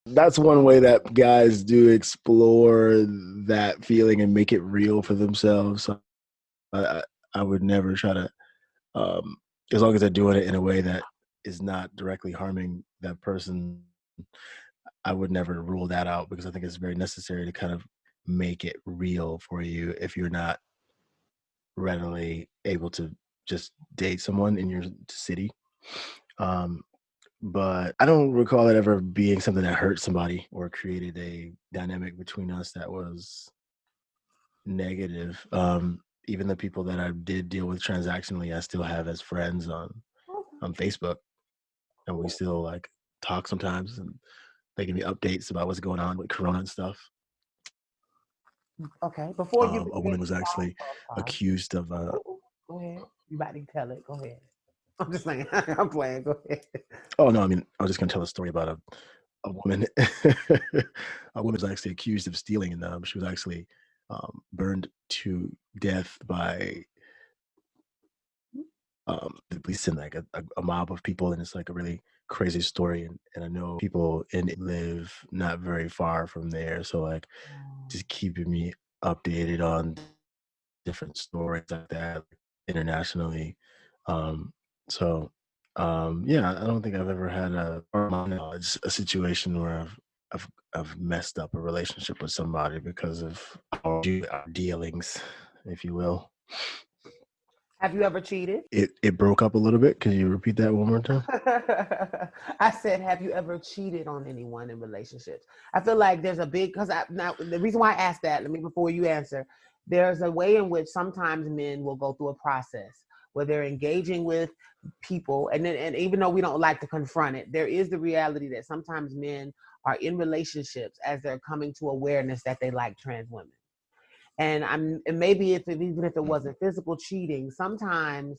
That's one way that guys do explore that feeling and make it real for themselves. So I would never try to, as long as they're doing it in a way that is not directly harming that person, I would never rule that out, because I think it's very necessary to kind of make it real for you if you're not readily able to just date someone in your city. But I don't recall it ever being something that hurt somebody or created a dynamic between us that was negative. Even the people that I did deal with transactionally, I still have as friends on Facebook, and we still like talk sometimes, and they give me updates about what's going on with Corona and stuff. Okay, before you A woman was actually accused of. Go ahead. You about to tell it? Go ahead. I'm just saying. I'm playing. Go ahead. Oh no, I mean, I was just gonna tell a story about a woman. A woman was actually accused of stealing, and she was actually burned to death by the police and like a mob of people, and it's like a really crazy story. And I know people live not very far from there, so like just keeping me updated on different stories like that internationally. Um, so yeah, I don't think I've ever had a situation where I've messed up a relationship with somebody because of our dealings, if you will. Have you ever cheated? It broke up a little bit. Can you repeat that one more time? I said, have you ever cheated on anyone in relationships? I feel like there's a big, now the reason why I asked that, let me before you answer, there's a way in which sometimes men will go through a process where they're engaging with people, and even though we don't like to confront it, there is the reality that sometimes men are in relationships as they're coming to awareness that they like trans women. And maybe even if it wasn't physical cheating, sometimes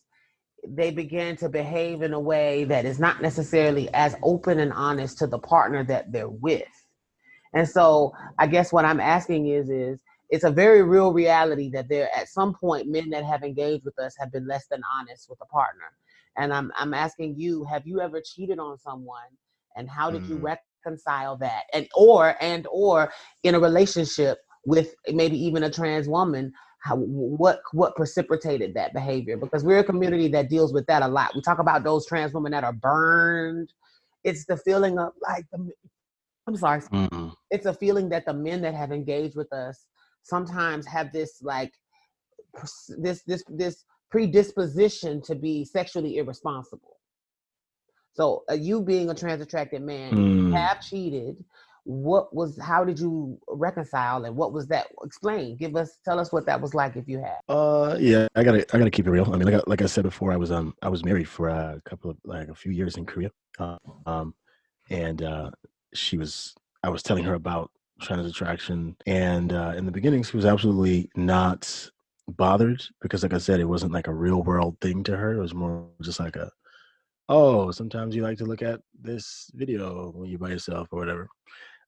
they begin to behave in a way that is not necessarily as open and honest to the partner that they're with. And so I guess what I'm asking is it's a very real reality that there at some point men that have engaged with us have been less than honest with a partner. And I'm asking you, have you ever cheated on someone, and how did you reconcile that? And or in a relationship with maybe even a trans woman, what precipitated that behavior? Because we're a community that deals with that a lot. We talk about those trans women that are burned. It's the feeling of like I'm sorry. It's a feeling that the men that have engaged with us sometimes have this like this predisposition to be sexually irresponsible. So you being a trans attracted man, you have cheated. How did you reconcile, and what was that? Explain. Tell us what that was like if you had. Yeah, I gotta keep it real. I mean, like I said before, I was married for a few years in Korea. And I was telling her about trans attraction, and in the beginning she was absolutely not bothered, because like I said, it wasn't like a real world thing to her. It was more just like oh, sometimes you like to look at this video when you're by yourself or whatever,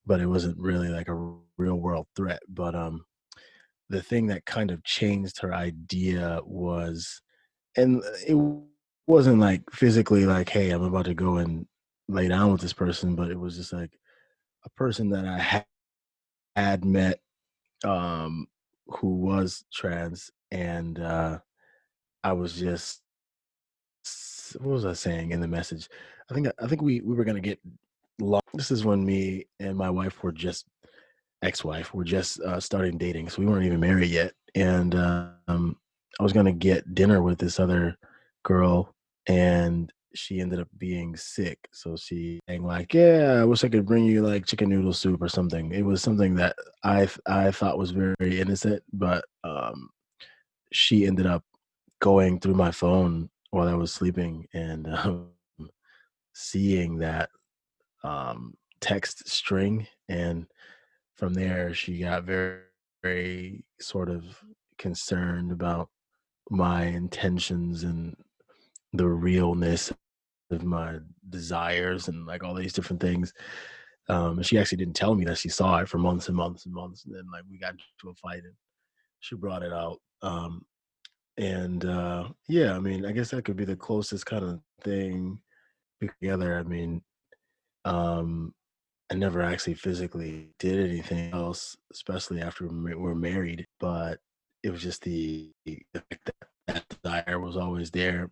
but it wasn't really like a real world threat. But the thing that kind of changed her idea was, and it wasn't like physically like, hey, I'm about to go and lay down with this person, but it was just like a person that I had met who was trans, and I was just, what was I saying in the message? I think we were gonna get lost. This is when me and my wife were just ex-wife were just starting dating, so we weren't even married yet. And I was gonna get dinner with this other girl and she ended up being sick. So she saying like, yeah, I wish I could bring you like chicken noodle soup or something. It was something that I thought was very innocent, but she ended up going through my phone while I was sleeping and seeing that text string, and from there she got very sort of concerned about my intentions and the realness of my desires and like all these different things. And she actually didn't tell me that she saw it for months and months and months, and then like we got into a fight and she brought it out. And yeah, I mean, I guess that could be the closest kind of thing together. I mean, um I never actually physically did anything else, especially after we're married. But it was just the fact that that desire was always there,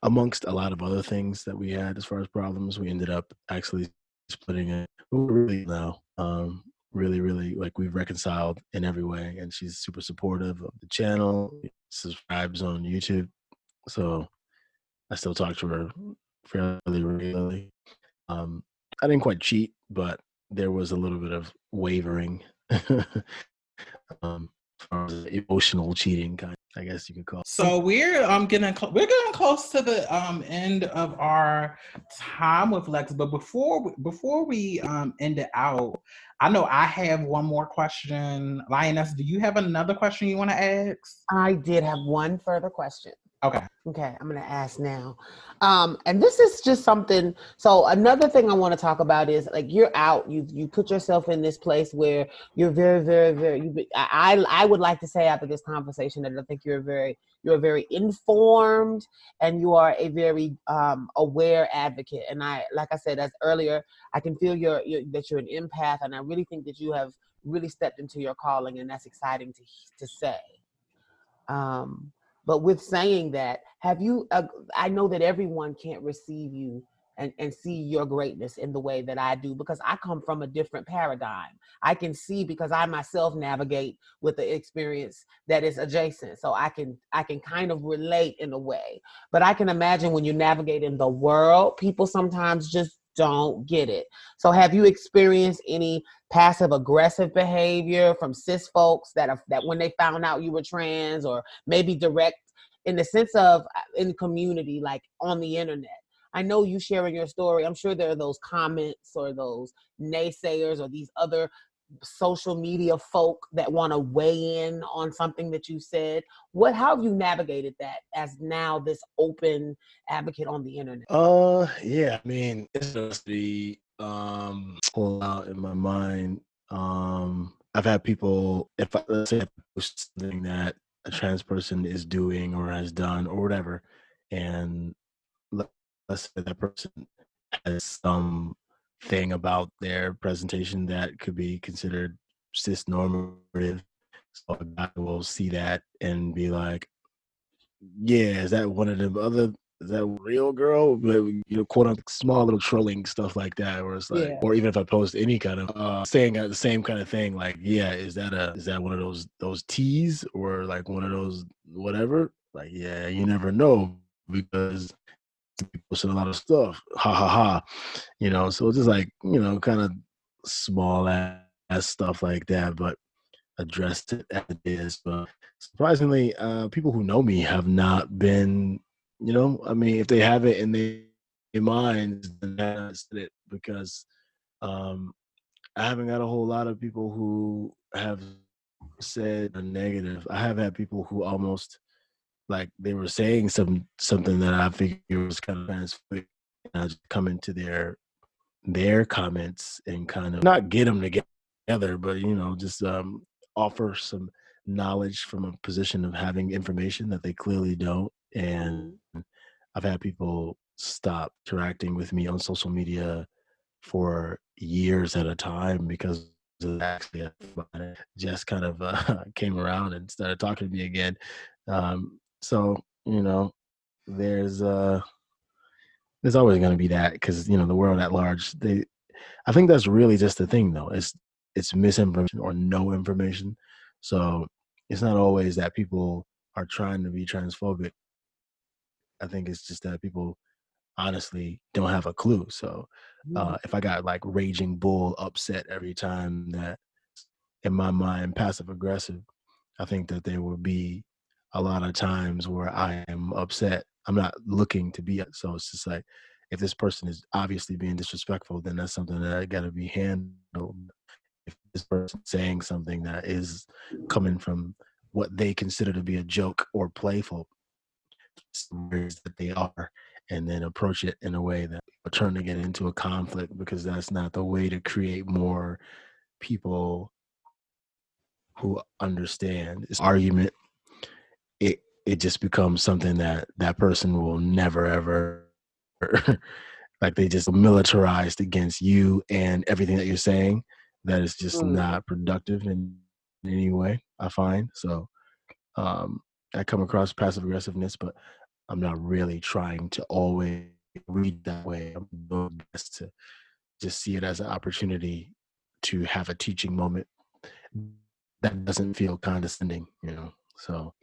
amongst a lot of other things that we had as far as problems. We ended up actually splitting it. We're really now, really like we've reconciled in every way, and she's super supportive of the channel. Subscribes on YouTube, so I still talk to her fairly regularly. Um, I didn't quite cheat, but there was a little bit of wavering, as far as emotional cheating, kind. I guess you could call it. So we're getting close to the end of our time with Lex. But before we end it out, I know I have one more question. Lioness, do you have another question you want to ask? I did have one further question. Okay. Okay, I'm going to ask now. And this is just something. So another thing I want to talk about is like you're out. You put yourself in this place where you're very. I would like to say after this conversation that I think you're very informed and you are a very aware advocate. And I, like I said as earlier, I can feel that you're an empath, and I really think that you have really stepped into your calling, and that's exciting to say. But with saying that, have you, I know that everyone can't receive you and see your greatness in the way that I do, because I come from a different paradigm. I can see because I myself navigate with the experience that is adjacent. So I can kind of relate in a way, but I can imagine when you navigate in the world, people sometimes just don't get it. So have you experienced any passive aggressive behavior from cis folks that when they found out you were trans, or maybe direct in the sense of in the community, like on the internet? I know you sharing your story. I'm sure there are those comments or those naysayers or these other social media folk that want to weigh in on something that you said. How have you navigated that as now this open advocate on the internet? Yeah, I mean, it's just the pull out in my mind. I've had people, if I, let's say I post something that a trans person is doing or has done or whatever, and let's say that person has some thing about their presentation that could be considered cis normative. So I will see that and be like, yeah, is that one of them other, is that real girl? But, you know, quote unquote, small little trolling stuff like that, where it's like, Yeah. or even if I post any kind of saying the same kind of thing, like, yeah, is that one of those teas or like one of those whatever? Like, yeah, you never know because people posting a lot of stuff. Ha ha ha. You know, so it's just like, you know, kind of small ass stuff like that, but addressed it as it is. But surprisingly, people who know me have not been, you know, I mean, if they have it in their minds, then that's it, because I haven't got a whole lot of people who have said a negative. I have had people who almost like they were saying something that I figured was kind of transphobic, and I just come into their comments and kind of not get them together, but you know, just offer some knowledge from a position of having information that they clearly don't. And I've had people stop interacting with me on social media for years at a time because actually just kind of came around and started talking to me again. So you know, there's always going to be that, because you know the world at large, I think that's really just the thing though. It's misinformation or no information. So it's not always that people are trying to be transphobic. I think it's just that people honestly don't have a clue. So if I got like raging bull upset every time that in my mind passive aggressive, I think that there will be a lot of times where I am upset. I'm not looking to be. So it's just like, if this person is obviously being disrespectful, then that's something that I got to be handled. If this person saying something that is coming from what they consider to be a joke or playful, words that they are, and then approach it in a way that turning it into a conflict, because that's not the way to create more people who understand. It's argument. It just becomes something that that person will never ever like, they just militarized against you and everything that you're saying. That is just not productive in any way, I find. So I come across passive aggressiveness, but I'm not really trying to always read that way. I'm doing my best to just see it as an opportunity to have a teaching moment that doesn't feel condescending, you know. So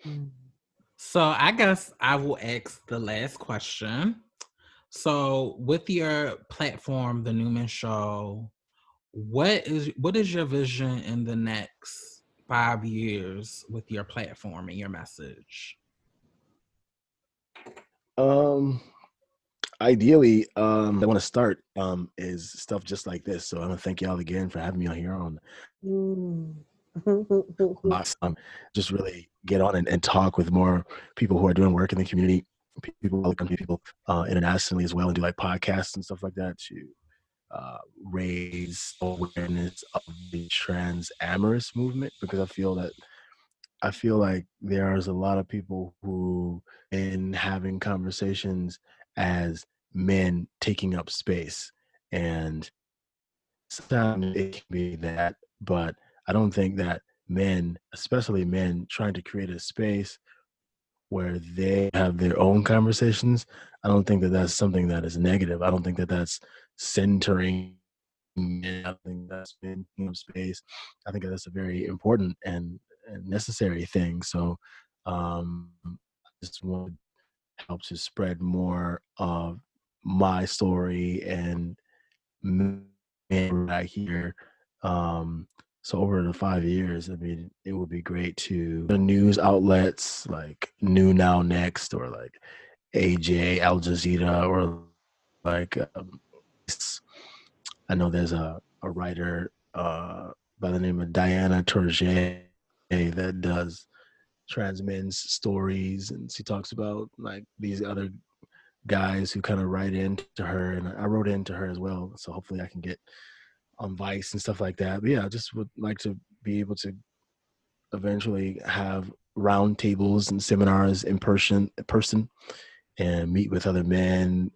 So I guess I will ask the last question. So with your platform, The Newman Show, what is your vision in the next 5 years with your platform and your message? Ideally, I want to start is stuff just like this. So I want to thank y'all again for having me on here on Box. Just really get on and talk with more people who are doing work in the community, people internationally as well, and do like podcasts and stuff like that to raise awareness of the trans-amorous movement, because I feel like there's a lot of people who in having conversations as men taking up space, and sometimes it can be that, but I don't think that men, especially men trying to create a space where they have their own conversations, I don't think that that's something that is negative. I don't think that that's centering men. I think that's been space. I think that's a very important and necessary thing. So I just want to help to spread more of my story and right here. So over the 5 years, I mean, it would be great to the news outlets like New Now Next, or like AJ, Al Jazeera, or like I know there's a writer by the name of Diana Tourget that does trans men's stories, and she talks about like these other guys who kind of write into her, and I wrote into her as well. So hopefully I can get on Vice and stuff like that. But yeah, I just would like to be able to eventually have round tables and seminars in person, and meet with other men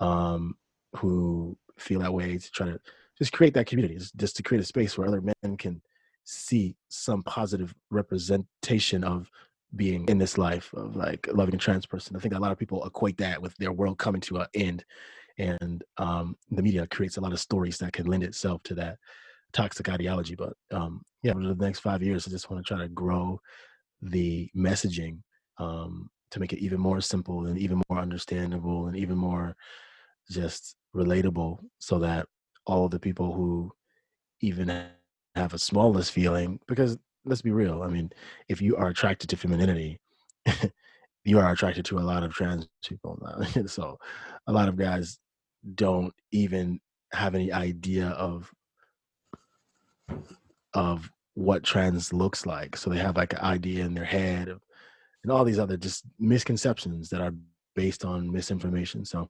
who feel that way, to try to just create that community, just to create a space where other men can see some positive representation of being in this life of like loving a trans person. I think a lot of people equate that with their world coming to an end, and the media creates a lot of stories that can lend itself to that toxic ideology. But yeah, over the next 5 years, I just want to try to grow the messaging to make it even more simple and even more understandable and even more just relatable, so that all of the people who even have a smallest feeling, because let's be real, I mean, if you are attracted to femininity, you are attracted to a lot of trans people now. So a lot of guys don't even have any idea of what trans looks like. So they have like an idea in their head of, and all these other just misconceptions that are based on misinformation. So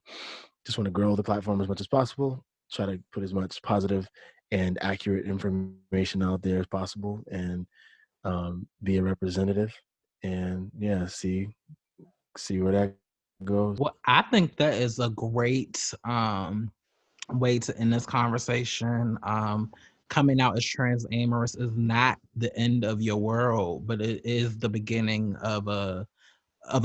just want to grow the platform as much as possible, try to put as much positive and accurate information out there as possible, and be a representative, and yeah, see where that goes. Well, I think that is a great way to end this conversation. Coming out as trans-amorous is not the end of your world, but it is the beginning of a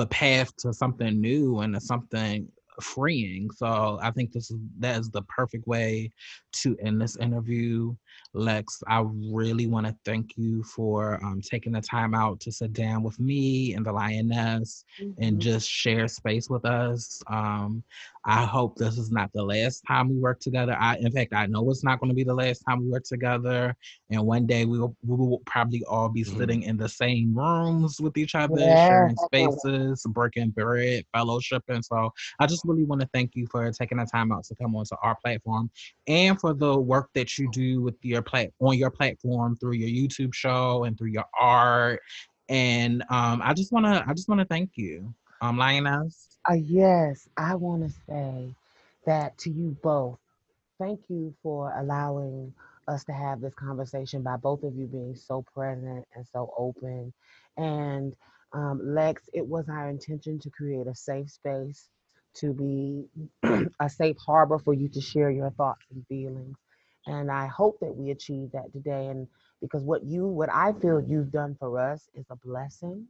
path to something new and to something freeing. So I think that is the perfect way to end this interview. Lex, I really want to thank you for taking the time out to sit down with me and the Lioness and just share space with us. I hope this is not the last time we work together. In fact, I know it's not going to be the last time we work together. And one day we will probably all be sitting in the same rooms with each other, Yes, sharing spaces, breaking bread, fellowshipping. So I just really want to thank you for taking the time out to come onto our platform and for the work that you do with on your platform through your YouTube show and through your art. And I just wanna thank you, Lioness. yes, I want to say that to you both. Thank you for allowing us to have this conversation by both of you being so present and so open. And Lex, it was our intention to create a safe space, to be a safe harbor for you to share your thoughts and feelings. And I hope that we achieve that today. And because what I feel you've done for us is a blessing.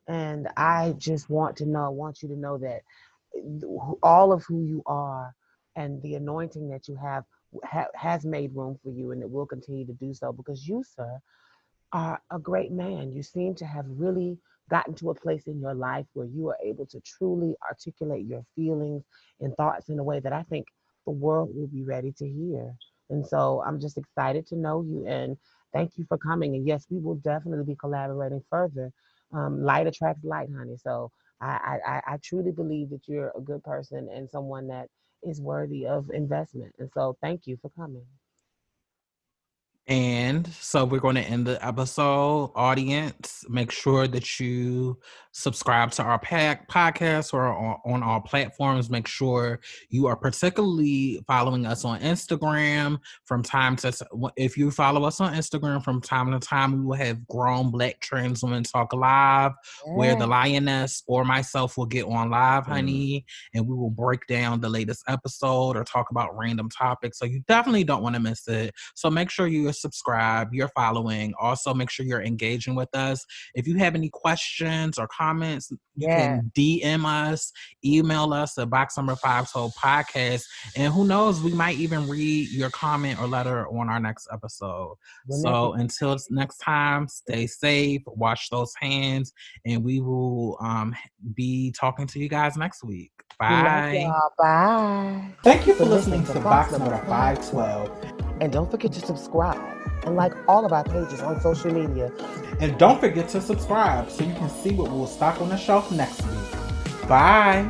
And I just want you to know that all of who you are and the anointing that you have has made room for you, and it will continue to do so because you, sir, are a great man. You seem to have really gotten to a place in your life where you are able to truly articulate your feelings and thoughts in a way that I think the world will be ready to hear. And so I'm just excited to know you and thank you for coming. And yes, we will definitely be collaborating further. Light attracts light, honey. So I truly believe that you're a good person and someone that is worthy of investment. And so thank you for coming. And so we're going to end the episode. Audience, make sure that you subscribe to our podcast or on our platforms. Make sure you are particularly following us on Instagram from time to if you follow us on Instagram from time to time, we will have Grown Black Trans Women Talk Live, where the Lioness or myself will get on live, honey, and we will break down the latest episode or talk about random topics. So you definitely don't want to miss it. So make sure you're subscribed, you're following. Also, make sure you're engaging with us. If you have any questions or comments, you can DM us, email us at box number 5 podcast. And who knows, we might even read your comment or letter on our next episode. So until next time, stay safe, wash those hands, and we will be talking to you guys next week. Bye. Bye. Thank you for listening to Box Number 512. And don't forget to subscribe and like all of our pages on social media. And don't forget to subscribe so you can see what we'll stock on the shelf next week. Bye.